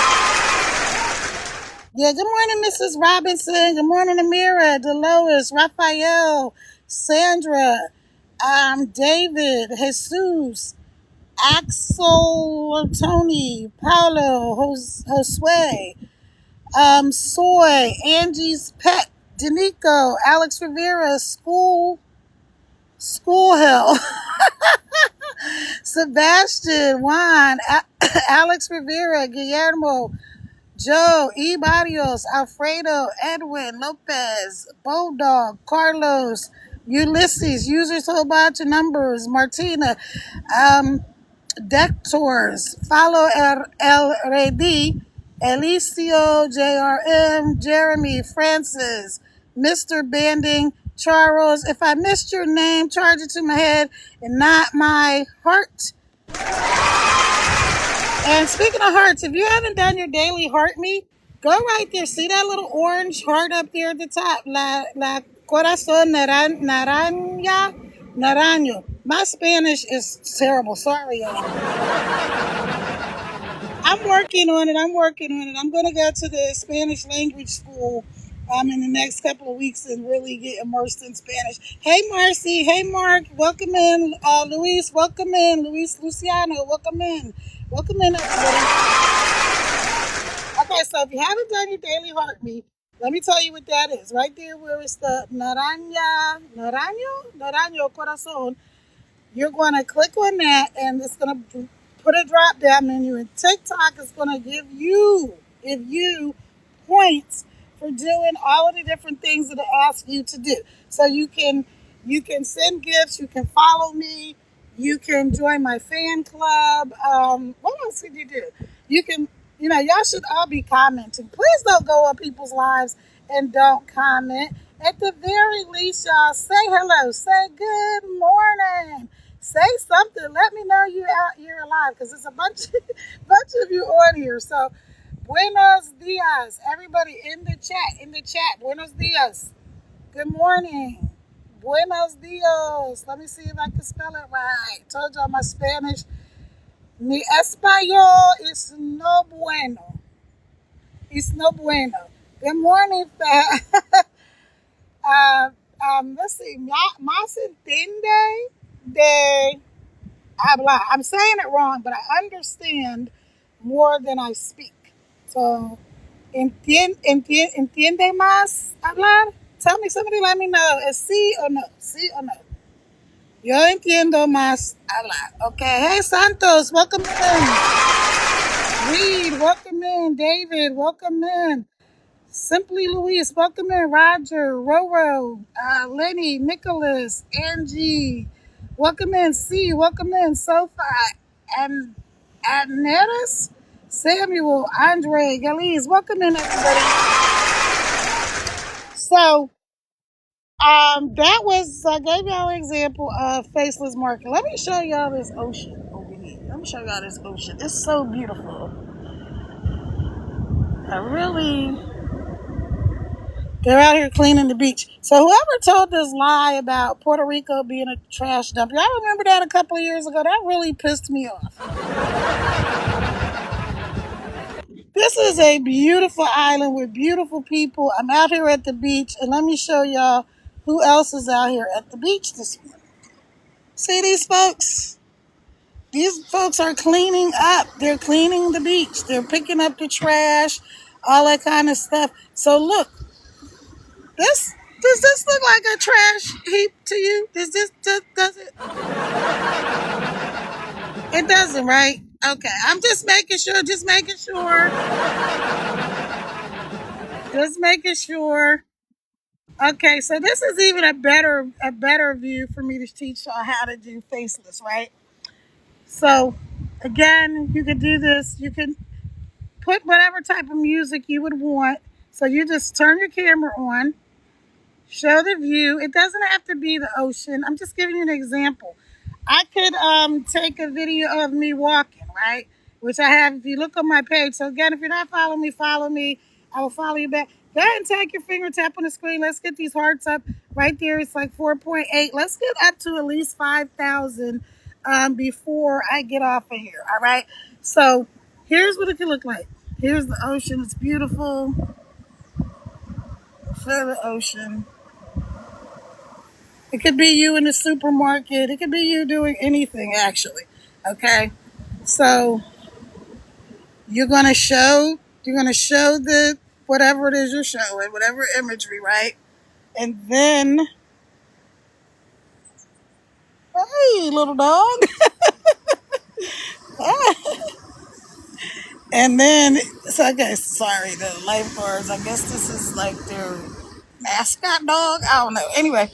Yeah, good morning, Mrs. Robinson. Good morning, Amira, Dolores, Raphael, Sandra, David, Jesus, Axel, Tony, Paulo, Josue, Soy, Angie's Pet, Danico, Alex Rivera, School Hill, Sebastian, Juan, Alex Rivera, Guillermo, Joe, E. Barrios, Alfredo, Edwin, Lopez, Bulldog, Carlos, Ulysses, users whole bunch of numbers, Martina, Dectors, follow El Redi, Elicio, JRM, Jeremy, Francis, Mr. Banding, Charles. If I missed your name, charge it to my head and not my heart. And speaking of hearts, if you haven't done your daily heart me, go right there. See that little orange heart up there at the top? La corazón naranja, naranjo. My Spanish is terrible. Sorry, y'all. I'm working on it. I'm going to go to the Spanish language school in the next couple of weeks and really get immersed in Spanish. Hey, Marcy. Hey, Mark. Welcome in. Luis, welcome in. Luciano, welcome in. Welcome in, everybody. Okay, so if you haven't done your daily heart me, let me tell you what that is. Right there where it's the naranjo corazon. You're going to click on that, and it's going to put a drop down menu. And TikTok is going to give you points for doing all of the different things that it asks you to do. So you can send gifts, you can follow me, you can join my fan club. What else can you do? You can, y'all should all be commenting. Please don't go on people's lives and don't comment. At the very least, y'all say hello, say good morning, say something. Let me know you're out here alive, because there's a bunch of you on here. So, buenos dias, everybody in the chat. Buenos dias. Good morning. Buenos dias. Let me see if I can spell it right. Told y'all my Spanish. Mi español is no bueno. It's no bueno. Good morning, let's see. Más entiende de hablar. I'm saying it wrong, but I understand more than I speak. So, entiende más hablar? Tell me, somebody let me know. Is sí or no? Sí or no? Yo entiendo más hablar. Okay. Hey, Santos, welcome in. Reed, welcome in. David, welcome in. Simply Luis, welcome in. Roger, Roro, Lenny, Nicholas, Angie, welcome in. C, welcome in. Sophie, and Adneris, Samuel, Andre, Galiz, welcome in, everybody. So, that was, I gave y'all an example of faceless marketing. Let me show y'all this ocean over here. Let me show y'all this ocean. It's so beautiful. I really They're out here cleaning the beach. So whoever told this lie about Puerto Rico being a trash dump, I remember that a couple of years ago. That really pissed me off. This is a beautiful island with beautiful people. I'm out here at the beach, and let me show y'all who else is out here at the beach this morning. See these folks? These folks are cleaning up. They're cleaning the beach. They're picking up the trash, all that kind of stuff. So look, this does this look like a trash heap to you? Does it? It doesn't, right? Okay, I'm just making sure. Just making sure. Just making sure. Okay, so this is even a better view for me to teach y'all how to do faceless, right? So again, you can do this. You can put whatever type of music you would want. So you just turn your camera on, show the view. It doesn't have to be the ocean. I'm just giving you an example. I could take a video of me walking, right? Which I have if you look on my page. So again, if you're not following me, follow me. I will follow you back. Go ahead and take your finger, tap on the screen. Let's get these hearts up. Right there, it's like 4.8. Let's get up to at least 5,000 before I get off of here. All right. So here's what it could look like. Here's the ocean. It's beautiful. Feel the ocean. It could be you in the supermarket. It could be you doing anything, actually. Okay. So you're gonna show the whatever it is you're showing, whatever imagery, right? And then, hey, little dog. And then, so okay, sorry, the lifeguards. I guess this is like their mascot dog. I don't know. Anyway,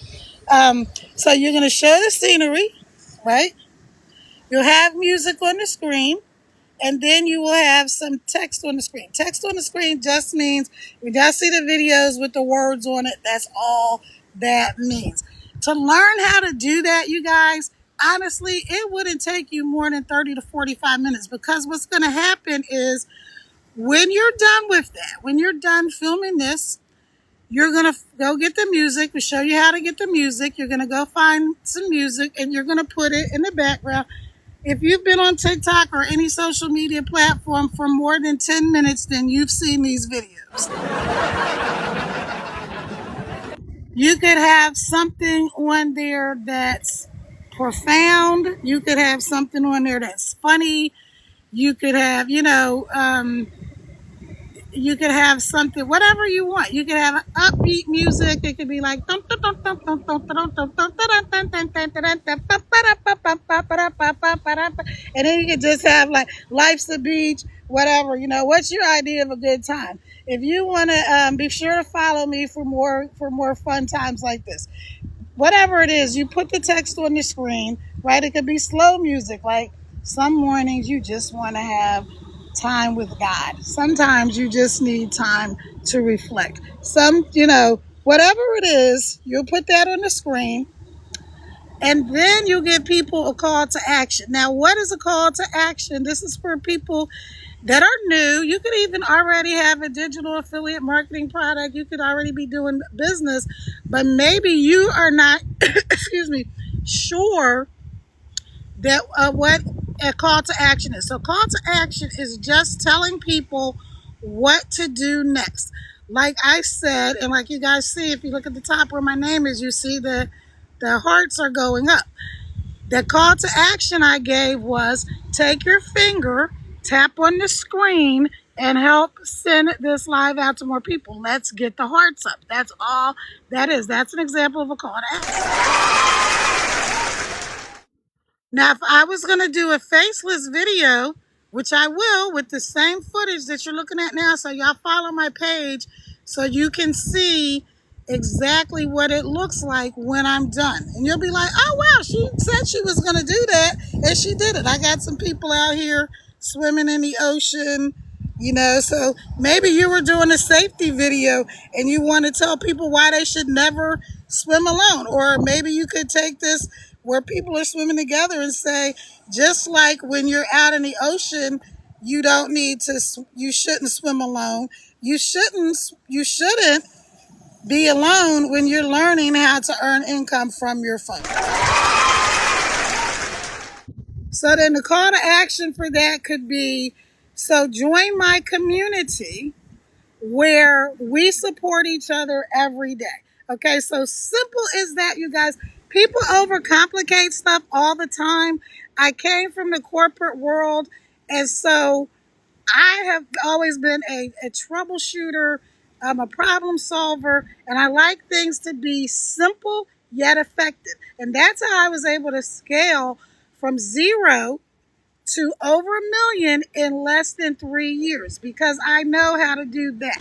so you're gonna show the scenery, right? You'll have music on the screen, and then you will have some text on the screen. Text on the screen just means we gotta see the videos with the words on it. That's all that means. To learn how to do that, you guys, honestly, it wouldn't take you more than 30 to 45 minutes because what's going to happen is when you're done with that, when you're done filming this, you're going to go get the music. We show you how to get the music. You're going to go find some music and you're going to put it in the background. If you've been on TikTok or any social media platform for more than 10 minutes, then you've seen these videos. You could have something on there that's profound. You could have something on there that's funny. You could have, you could have something, whatever you want. You could have upbeat music. It could be like, and then you could just have like life's a beach, whatever. What's your idea of a good time? If you want to, be sure to follow me for more fun times like this. Whatever it is, you put the text on the screen, right? It could be slow music, like some mornings you just want to have time with God. Sometimes you just need time to reflect. Whatever it is, you'll put that on the screen and then you give people a call to action. Now, what is a call to action? This is for people that are new. You could even already have a digital affiliate marketing product. You could already be doing business, but maybe you are not, excuse me, sure that what a call to action is. So call to action is just telling people what to do next. Like I said, and like you guys see, if you look at the top where my name is, you see the hearts are going up. The call to action I gave was take your finger, tap on the screen, and help send this live out to more people. Let's get the hearts up. That's all that is. That's an example of a call to action. Now, if I was going to do a faceless video, which I will with the same footage that you're looking at now, so y'all follow my page so you can see exactly what it looks like when I'm done. And you'll be like, oh, wow, she said she was going to do that, and she did it. I got some people out here swimming in the ocean, so maybe you were doing a safety video and you want to tell people why they should never swim alone. Or maybe you could take this where people are swimming together and say, just like when you're out in the ocean, you shouldn't swim alone. You shouldn't be alone when you're learning how to earn income from your phone. So then the call to action for that could be, so join my community where we support each other every day. Okay, so simple is that, you guys. People overcomplicate stuff all the time. I came from the corporate world, and so I have always been a troubleshooter. I'm a problem solver, and I like things to be simple yet effective. And that's how I was able to scale from zero to over 1 million in less than 3 years, because I know how to do that.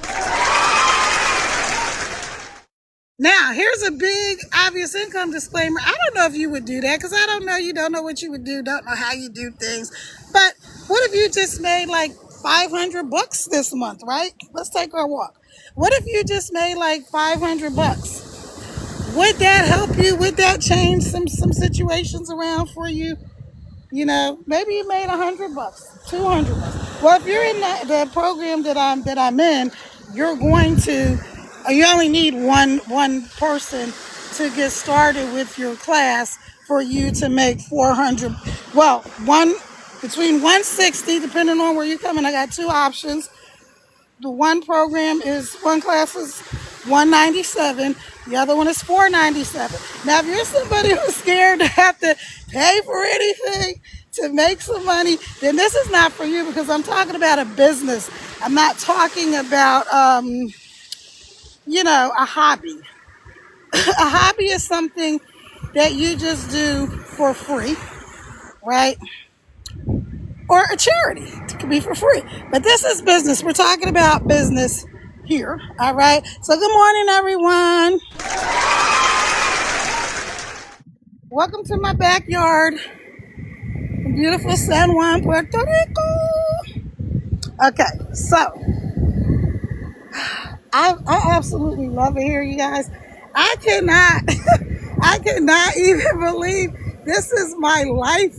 Now, here's a big obvious income disclaimer. I don't know if you would do that, because I don't know. You don't know what you would do, don't know how you do things. But what if you just made like $500 this month, right? Let's take our walk. What if you just made like $500? Would that help you? Would that change some situations around for you? You know, maybe you made $100, $200. Well, if you're in the program that I'm in, you're going to. You only need one person to get started with your class for you to make 400. Well, between 160, depending on where you're coming. I got two options. The one class is 197. The other one is 497. Now, if you're somebody who's scared to have to pay for anything to make some money, then this is not for you, because I'm talking about a business. I'm not talking about, a hobby. A hobby is something that you just do for free, right? Or a charity. It could be for free. But this is business. We're talking about business here. All right. So good morning, everyone. Welcome to my backyard in beautiful San Juan, Puerto Rico. Okay. So I absolutely love it here, you guys. I cannot even believe this is my life.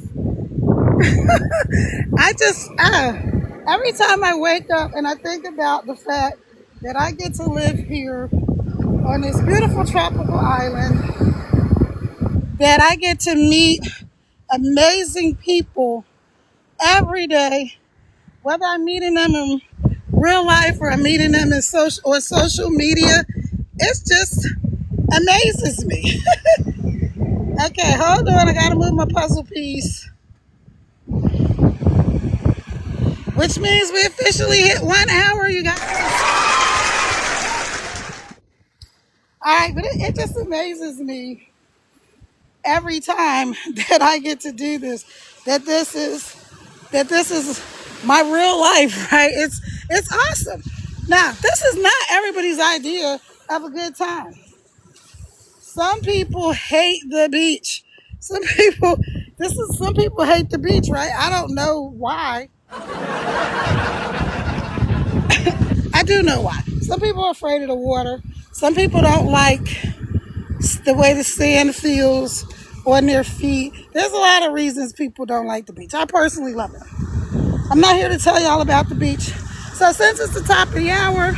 Every time I wake up and I think about the fact that I get to live here on this beautiful tropical island, that I get to meet amazing people every day, whether I'm meeting them in real life or I'm meeting them in social media, it just amazes me. Okay, hold on, I gotta move my puzzle piece. Which means we officially hit 1 hour, you guys. All right, but it just amazes me every time that I get to do this, that this is my real life, right? It's awesome. Now, this is not everybody's idea of a good time. Some people hate the beach. Some people hate the beach, right? I don't know why. I do know why. Some people are afraid of the water. Some people don't like the way the sand feels on their feet. There's a lot of reasons people don't like the beach. I personally love it. I'm not here to tell y'all about the beach. So since it's the top of the hour,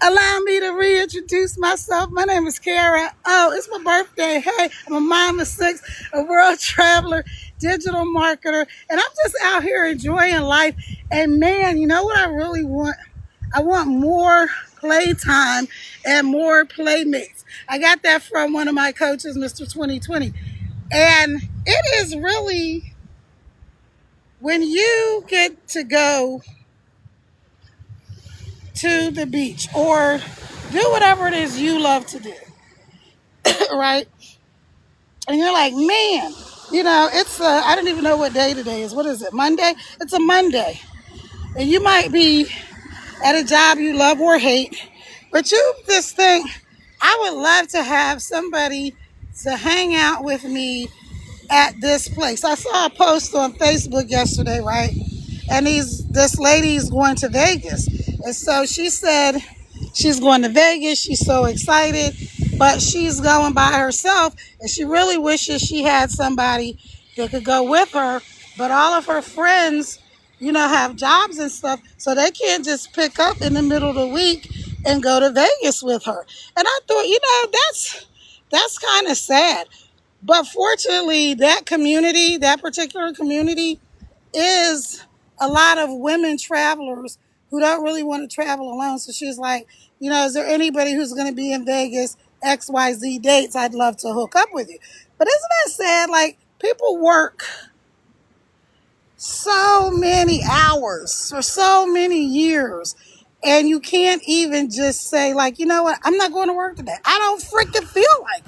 allow me to reintroduce myself. My name is Kara. Oh, it's my birthday. Hey, I'm a mom of 6, a world traveler, digital marketer, and I'm just out here enjoying life. And man, you know what I really want? I want more playtime and more playmates. I got that from one of my coaches, Mr. 2020. And it is really, when you get to go to the beach or do whatever it is you love to do, right? And you're like, man, it's I don't even know what day today is. What is it? Monday? It's a Monday. And you might be at a job you love or hate, but you just think, I would love to have somebody to hang out with me at this place. I saw a post on Facebook yesterday, right? And this lady is going to Vegas. And so she said she's going to Vegas. She's so excited, but she's going by herself. And she really wishes she had somebody that could go with her. But all of her friends, have jobs and stuff. So they can't just pick up in the middle of the week and go to Vegas with her. And I thought, that's kind of sad. But fortunately, that community, that particular community, is a lot of women travelers who don't really want to travel alone. So she's like, is there anybody who's going to be in Vegas XYZ dates? I'd love to hook up with you. But isn't that sad? Like, people work so many hours for so many years, and you can't even just say, like, you know what, I'm not going to work today. I don't freaking feel like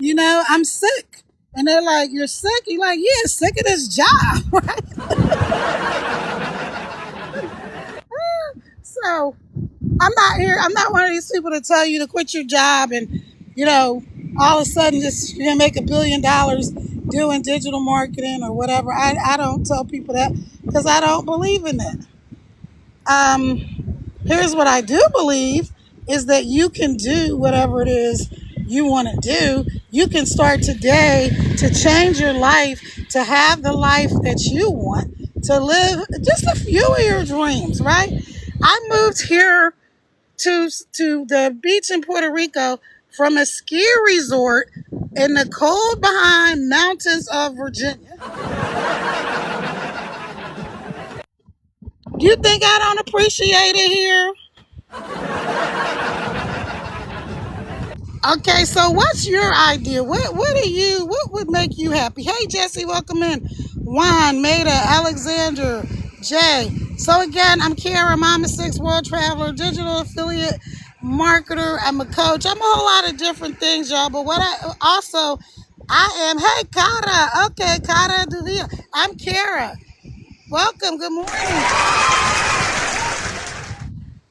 it. I'm sick. And they're like, you're sick? You're like, yeah, sick of this job, right? So I'm not one of these people to tell you to quit your job and, all of a sudden just make $1 billion doing digital marketing or whatever. I don't tell people that because I don't believe in that. Here's what I do believe is that you can do whatever it is you want to do. You can start today to change your life, to have the life that you want, to live just a few of your dreams, right? I moved here to the beach in Puerto Rico from a ski resort in the cold behind mountains of Virginia. You think I don't appreciate it here? Okay, so what's your idea? What would make you happy? Hey Jesse, welcome in. Juan, Maida, Alexander, Jay. So again, I'm Kara, Mama Six, World Traveler, Digital Affiliate Marketer. I'm a coach. I'm a whole lot of different things, y'all. But I am, hey Kara. Okay, Kara Duvia. I'm Kara. Welcome, good morning.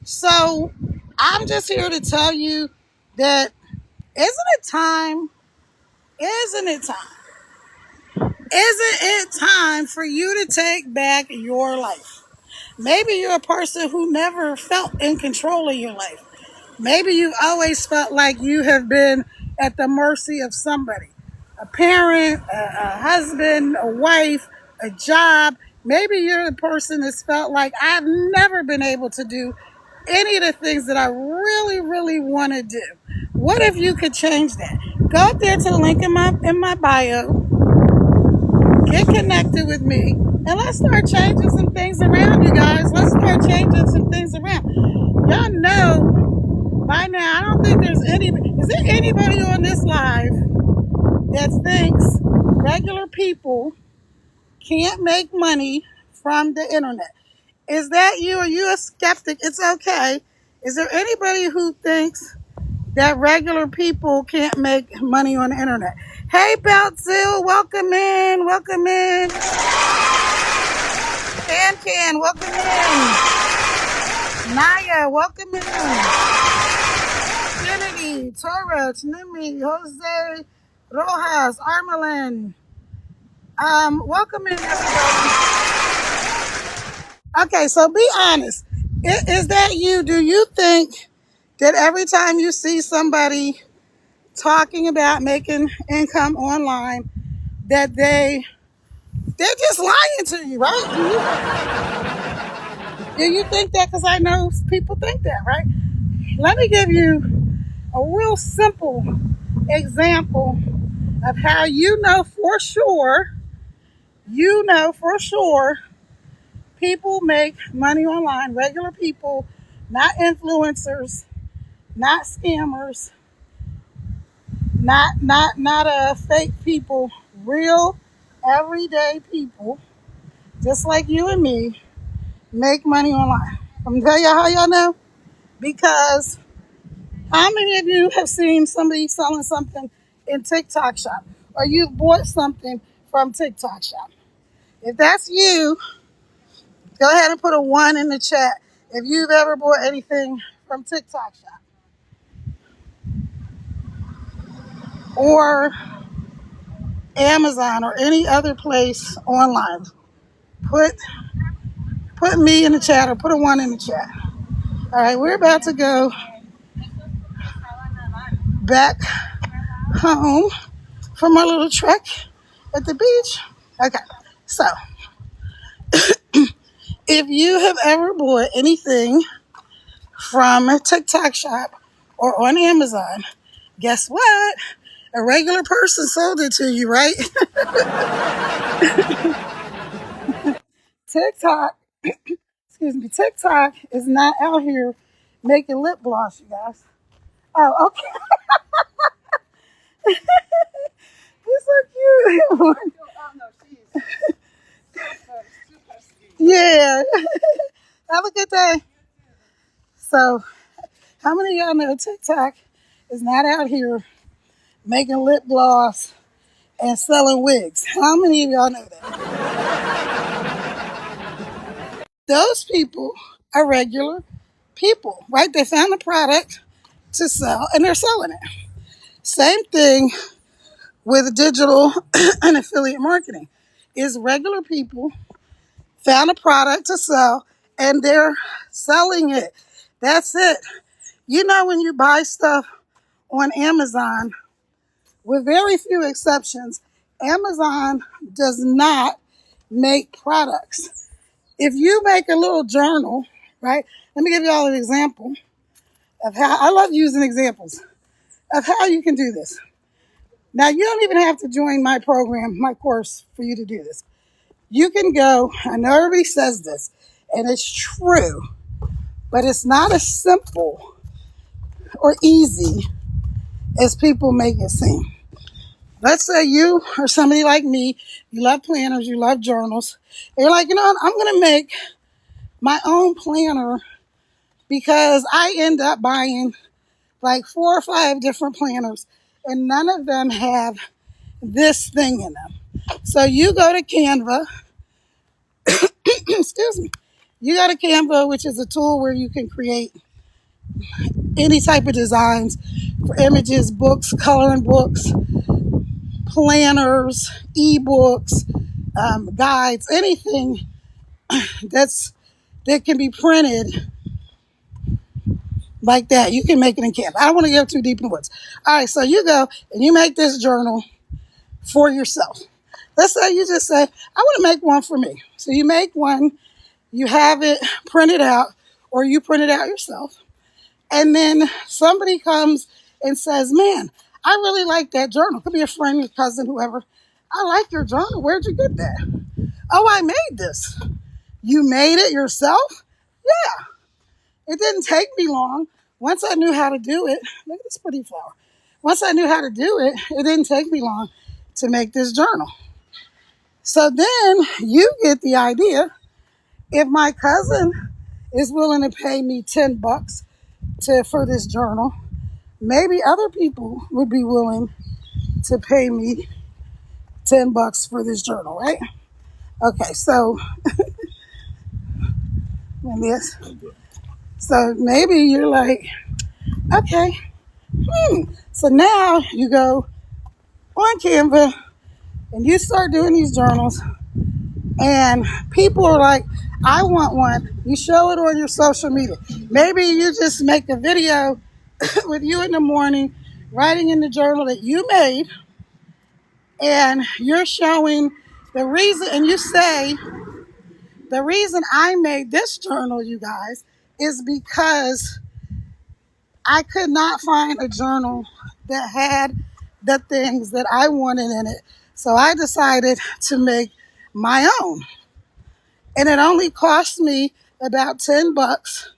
So I'm just here to tell you that isn't it time? Isn't it time? Isn't it time for you to take back your life? Maybe you're a person who never felt in control of your life. Maybe you've always felt like you have been at the mercy of somebody, a parent, a husband, a wife, a job. Maybe you're the person that's felt like I've never been able to do any of the things that I really, really want to do. What if you could change that? Go up there to the link in my bio, get connected with me, and let's start changing some things around, you guys. Let's start changing some things around. Y'all know by now, I don't think is there anybody on this live that thinks regular people can't make money from the internet? Is that you? Are you a skeptic? It's okay. Is there anybody who thinks that regular people can't make money on the internet? Hey, Beltzil, welcome in. Welcome in. Can, welcome in. Naya, welcome in. Kennedy, Torres, Nimi, Jose, Rojas, Armelin. Welcome in, everybody. Okay, so be honest. Is that you? Do you think that every time you see somebody talking about making income online, that they're just lying to you, right? Do you think that? Because I know people think that, right? Let me give you a real simple example of how for sure, people make money online. Regular people, not influencers, not scammers, not fake people, real everyday people, just like you and me, make money online. I'm gonna tell you how y'all know, because how many of you have seen somebody selling something in TikTok Shop, or you've bought something from TikTok Shop? If that's you, go ahead and put a 1 in the chat if you've ever bought anything from TikTok Shop. Or Amazon or any other place online. Put me in the chat, or put a 1 in the chat. All right, we're about to go back home from our little trek at the beach. Okay, so If you have ever bought anything from a TikTok shop or on Amazon, guess what? A regular person sold it to you, right? TikTok, excuse me, TikTok is not out here making lip gloss, you guys. Oh, okay. He's so cute. Yeah. Have a good day. So, how many of y'all know TikTok is not out here making lip gloss and selling wigs? How many of y'all know that? Those people are regular people, right? They found a product to sell and they're selling it. Same thing with digital and affiliate marketing. Is regular people found a product to sell and they're selling it. That's it. You know, when you buy stuff on Amazon, with very few exceptions, Amazon does not make products. If you make a little journal, right? Let me give you all an example of how I love using examples of how you can do this. Now, you don't even have to join my program, my course, for you to do this. You can go, I know everybody says this, and it's true, but it's not as simple or easy as people make it seem. Let's say you or somebody like me, you love planners, you love journals. And you're like, you know what, I'm going to make my own planner because I end up buying like 4 or 5 different planners and none of them have this thing in them. So you go to Canva, excuse me, you go to Canva, which is a tool where you can create any type of designs for images, books, coloring books, planners, ebooks, guides, anything that can be printed like that. You can make it in Canva. I don't want to go too deep in the woods. All right, so you go and you make this journal for yourself. Let's say you just say, I want to make one for me. So you make one, you have it printed out, or you print it out yourself. And then somebody comes and says, man, I really like that journal. Could be a friend, your cousin, whoever. I like your journal. Where'd you get that? Oh, I made this. You made it yourself? Yeah. It didn't take me long. Once I knew how to do it, look at this pretty flower. Once I knew how to do it, it didn't take me long to make this journal. So then you get the idea. If my cousin is willing to pay me $10 for this journal, maybe other people would be willing to pay me $10 for this journal, right? Okay, so maybe you're like, okay. So now you go on Canva and you start doing these journals, and people are like, I want one. You show it on your social media. Maybe you just make a video with you in the morning writing in the journal that you made, and you're showing the reason, and you say, the reason I made this journal, you guys, is because I could not find a journal that had the things that I wanted in it. So I decided to make my own. And it only cost me about $10.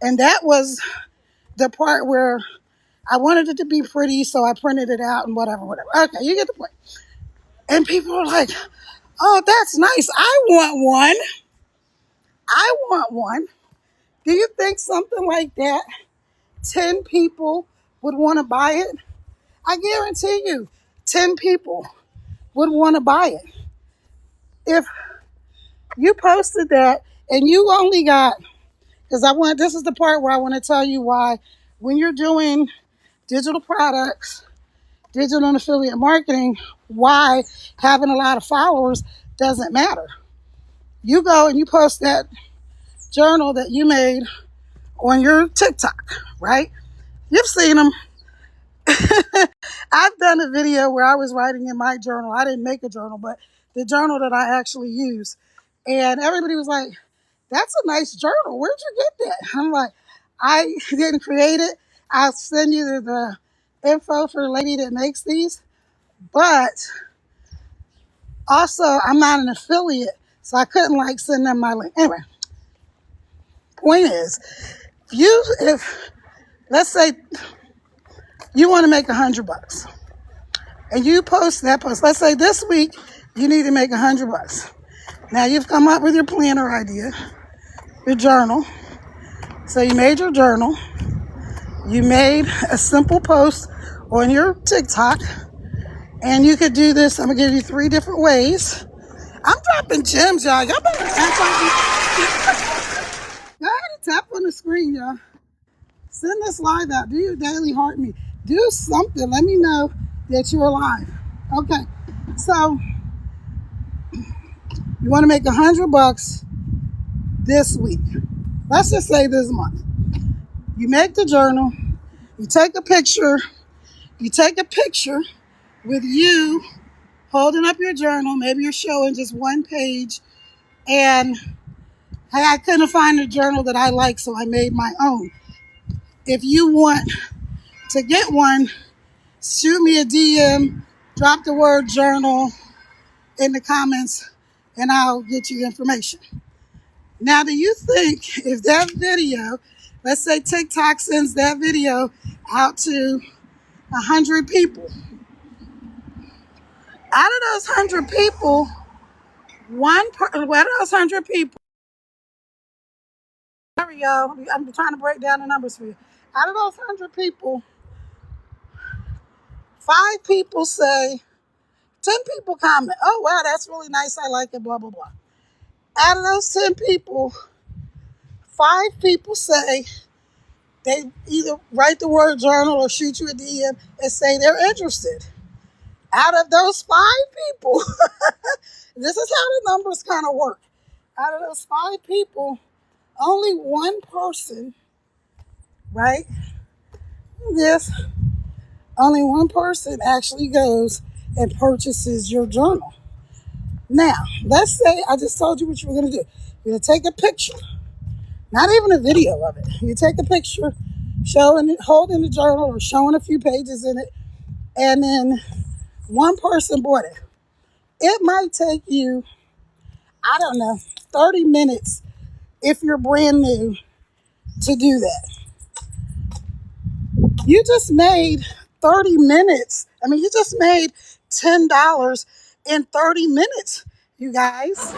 And that was the part where I wanted it to be pretty, so I printed it out and whatever. Okay, you get the point. And people are like, oh, that's nice. I want one. I want one. Do you think something like that, 10 people would want to buy it? I guarantee you, 10 people would want to buy it. If you posted that and you only got, because this is the part where I want to tell you why when you're doing digital products, digital and affiliate marketing, why having a lot of followers doesn't matter. You go and you post that journal that you made on your TikTok, right? You've seen them. I've done a video where I was writing in my journal. I didn't make a journal, but the journal that I actually use. And everybody was like, That's a nice journal. Where'd you get that? I'm like, I didn't create it. I'll send you the info for the lady that makes these. But also, I'm not an affiliate, so I couldn't like send them my link. Anyway, point is, if let's say you want to make $100 and you post that post, let's say this week you need to make $100. Now you've come up with your planner idea, your journal. So you made your journal. You made a simple post on your TikTok, and you could do this. I'm gonna give you 3 different ways. I'm dropping gems, y'all. Y'all better tap on. Go ahead and tap on the screen, y'all. Send this live out. Do your daily heart me. Do something. Let me know that you're alive. Okay. So you want to make $100 this week. Let's just say this month. You make the journal. You take a picture. You take a picture with you holding up your journal. Maybe you're showing just one page. And hey, I couldn't find a journal that I like, so I made my own. If you want to get one, shoot me a DM, drop the word journal in the comments, and I'll get you the information. Now, do you think if that video, let's say TikTok sends that video out to 100 people, out of those 100 people, out of those 100 people, sorry y'all, I'm trying to break down the numbers for you. Out of those 100 people, 5 people say, 10 people comment, oh wow, that's really nice, I like it, blah, blah, blah. Out of those 10 people, 5 people say they either write the word journal or shoot you a DM and say they're interested. Out of those 5 people, this is how the numbers kind of work. Out of those 5 people, only one person, right? Only one person actually goes and purchases your journal. Now, let's say I just told you what you were going to do. You're going to take a picture, not even a video of it. You take a picture, showing it, holding the journal or showing a few pages in it, and then one person bought it. It might take you, I don't know, 30 minutes if you're brand new to do that. You just made 30 minutes. I mean, you just made $10 in 30 minutes, you guys.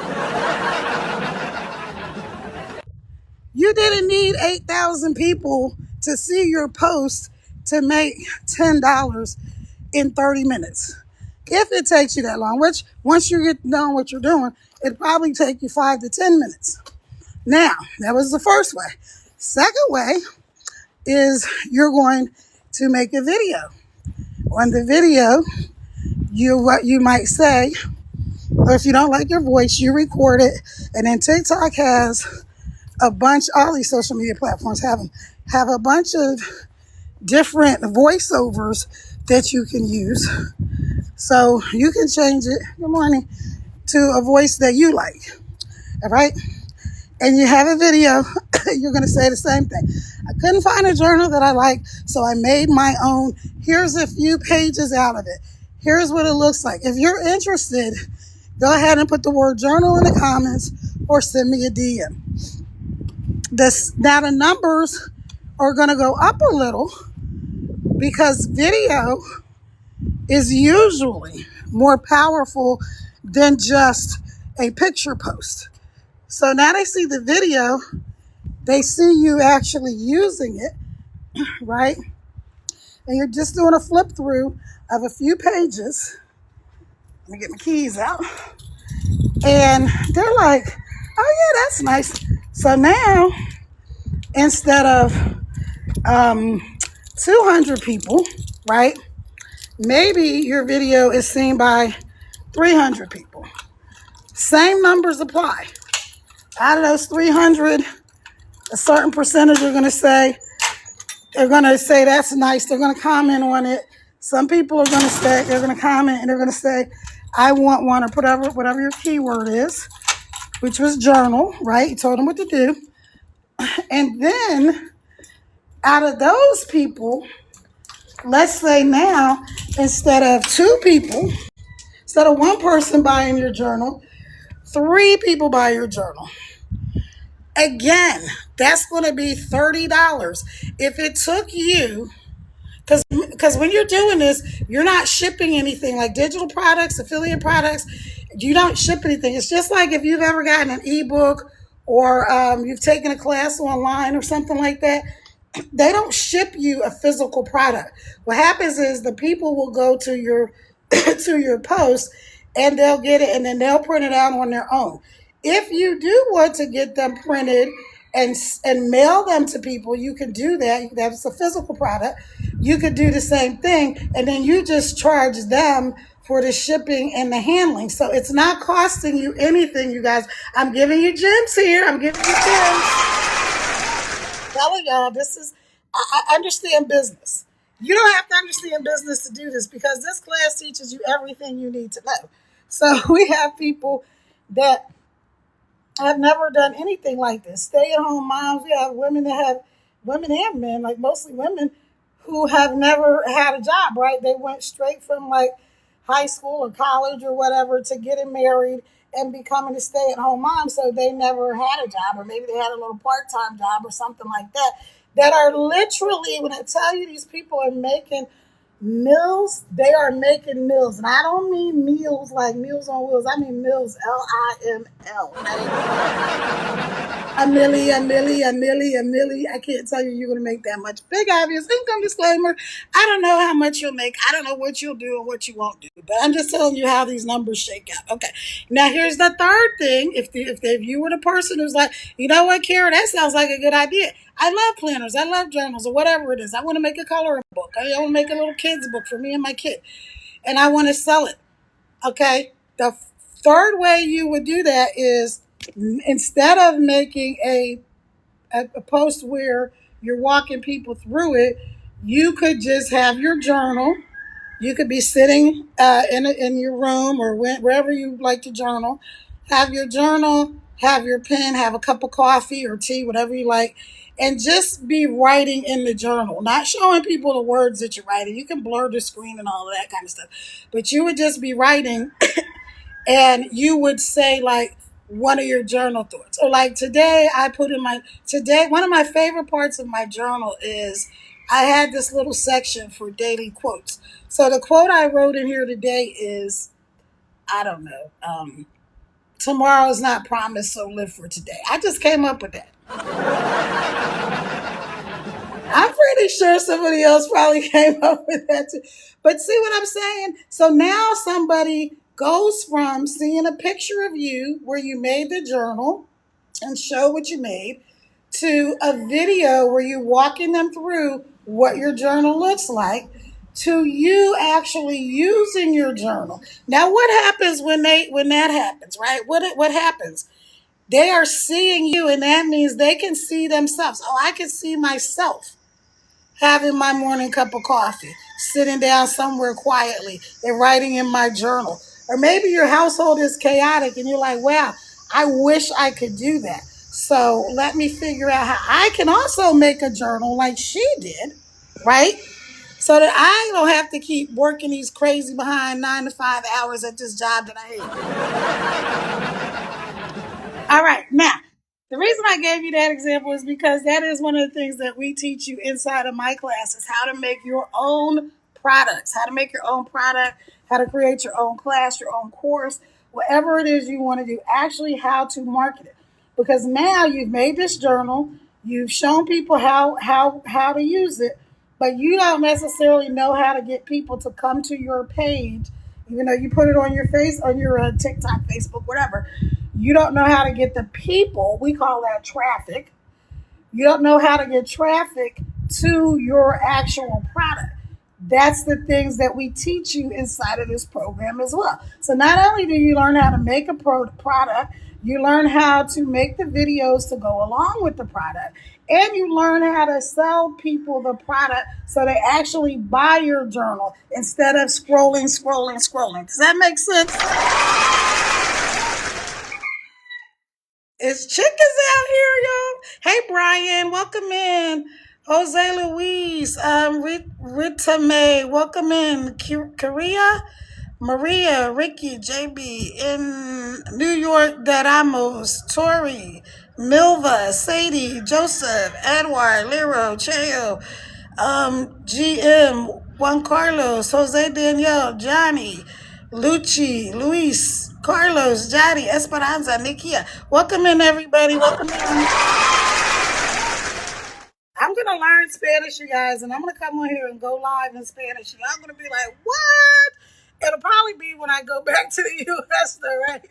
You didn't need 8,000 people to see your post to make $10 in 30 minutes. If it takes you that long, which once you get done what you're doing, it'd probably take you 5 to 10 minutes. Now, that was the first way. Second way is you're going to make a video. On the video, what you might say, or if you don't like your voice, you record it, and then TikTok has a bunch, all these social media platforms have a bunch of different voiceovers that you can use. So you can change it, good morning, to a voice that you like, all right? And you have a video, you're going to say the same thing. I couldn't find a journal that I like, so I made my own. Here's a few pages out of it. Here's what it looks like. If you're interested, go ahead and put the word journal in the comments or send me a DM. Now the numbers are going to go up a little because video is usually more powerful than just a picture post. So now they see the video, they see you actually using it, right? And you're just doing a flip through of a few pages. Let me get my keys out. And they're like, oh yeah, that's nice. So now, instead of 200 people, right? Maybe your video is seen by 300 people. Same numbers apply. Out of those 300, a certain percentage are going to say, that's nice. They're going to comment on it. Some people are going to comment and they're going to say, I want one, or whatever your keyword is. which was journal, right? You told them what to do. And then out of those people, let's say now, instead of two people, instead of one person buying your journal, three people buy your journal. Again, that's going to be $30. If it took you, because when you're doing this, you're not shipping anything like digital products, affiliate products. You don't ship anything. It's just like if you've ever gotten an ebook or you've taken a class online or something like that. They don't ship you a physical product. What happens is the people will go to your to your post and they'll get it and then they'll print it out on their own. If you do want to get them printed and mail them to people, you can do that. That's a physical product. You could do the same thing and then you just charge them for the shipping and the handling. So it's not costing you anything, you guys. I'm giving you gems here. I'm giving you gems. Telling y'all this is I understand business. You don't have to understand business to do this because this class teaches you everything you need to know. So we have people that have never done anything like this. Stay at home moms. We have women that have women and men, like mostly women, who have never had a job, right? They went straight from like high school or college or whatever to getting married and becoming a stay at home mom. So they never had a job, or maybe they had a little part time job or something like that. That are literally, when I tell you these people are making meals, they are making meals. And I don't mean meals like Meals on Wheels. I mean meals, Liml. A milli. I can't tell you you're going to make that much. Big obvious income disclaimer. I don't know how much you'll make. I don't know what you'll do or what you won't do. But I'm just telling you how these numbers shake out. Okay. Now here's the third thing. If you were the person who's like, you know what, Kara, that sounds like a good idea. I love planners. I love journals or whatever it is. I want to make a coloring book. I want to make a little kids book for me and my kid. And I want to sell it. Okay. The third way you would do that is instead of making a post where you're walking people through it, you could just have your journal. You could be sitting in your room or wherever you like to journal. Have your journal, have your pen, have a cup of coffee or tea, whatever you like, and just be writing in the journal, not showing people the words that you're writing. You can blur the screen and all of that kind of stuff, but you would just be writing and you would say like one of your journal thoughts. Or like today I put in my today one of my favorite parts of my journal is I had this little section for daily quotes. So the quote I wrote in here today is, I don't know, tomorrow is not promised, so live for today. I just came up with that. I'm pretty sure somebody else probably came up with that too. But see what I'm saying? So now somebody goes from seeing a picture of you where you made the journal and show what you made to a video where you're walking them through what your journal looks like to you actually using your journal. Now what happens when that happens, right? What happens? They are seeing you, and that means they can see themselves. Oh, I can see myself having my morning cup of coffee, sitting down somewhere quietly and writing in my journal. Or maybe your household is chaotic and you're like, wow, I wish I could do that. So let me figure out how I can also make a journal like she did, right? So that I don't have to keep working these crazy behind 9 to 5 hours at this job that I hate. All right. Now, the reason I gave you that example is because that is one of the things that we teach you inside of my class is how to make your own products, how to make your own product, how to create your own class, your own course, whatever it is you want to do, actually how to market it. Because now you've made this journal, you've shown people how to use it, but you don't necessarily know how to get people to come to your page, even though you put it on your face, on your TikTok, Facebook, whatever. You don't know how to get the people, we call that traffic. You don't know how to get traffic to your actual product. That's the things that we teach you inside of this program as well. So not only do you learn how to make a product, you learn how to make the videos to go along with the product, and you learn how to sell people the product so they actually buy your journal instead of scrolling. Does that make sense? It's chickens out here, y'all. Hey, Brian, welcome in. Jose Luis, Rita May, welcome in. Korea, Maria, Ricky, JB in New York, Daramos, Tori, Milva, Sadie, Joseph, Edward, Lero, Cheo, GM, Juan Carlos, Jose Danielle, Johnny, Lucci, Luis, Carlos, Johnny, Esperanza, Nikia. Welcome in, everybody. Welcome in. I'm gonna learn Spanish, you guys, and I'm gonna come on here and go live in Spanish. And I'm gonna be like, what? It'll probably be when I go back to the US though, right?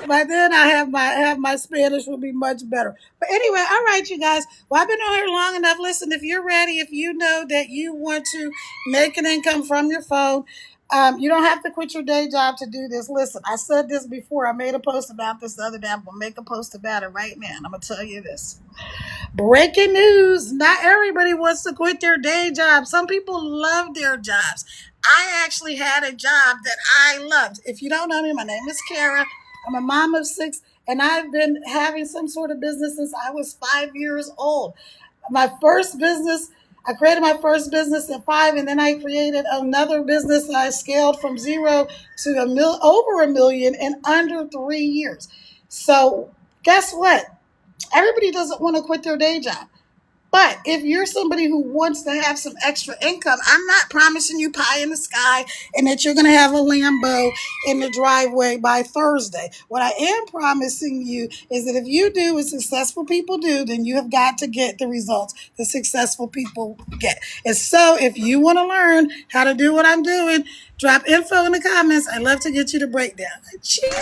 By then I have my Spanish will be much better. But anyway, all right, you guys. Well, I've been on here long enough. Listen, if you're ready, if you know that you want to make an income from your phone, you don't have to quit your day job to do this. Listen, I said this before. I made a post about this the other day. I'm gonna make a post about it right now. And I'm gonna tell you this. Breaking news. Not everybody wants to quit their day job. Some people love their jobs. I actually had a job that I loved. If you don't know me, my name is Kara. I'm a mom of six, and I've been having some sort of business since I was 5 years old. My first business, I created my first business at 5, and then I created another business that I scaled from zero to over a million in under 3 years. So guess what? Everybody doesn't want to quit their day job. But if you're somebody who wants to have some extra income, I'm not promising you pie in the sky and that you're going to have a Lambo in the driveway by Thursday. What I am promising you is that if you do what successful people do, then you have got to get the results that successful people get. And so if you want to learn how to do what I'm doing, drop info in the comments. I'd love to get you the breakdown. Cheers!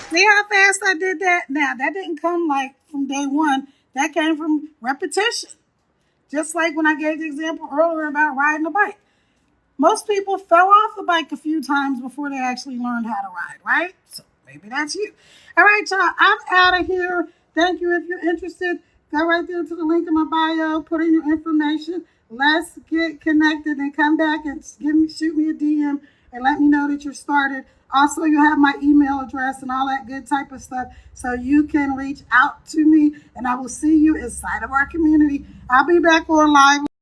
See how fast I did that? Now, that didn't come like from day one. That came from repetition. Just like when I gave the example earlier about riding a bike. Most people fell off the bike a few times before they actually learned how to ride, right? So maybe that's you. All right, y'all. I'm out of here. Thank you. If you're interested, go right there to the link in my bio. Put in your information. Let's get connected and come back and shoot me a DM and let me know that you're started. Also, you have my email address and all that good type of stuff, so you can reach out to me, and I will see you inside of our community. I'll be back on live.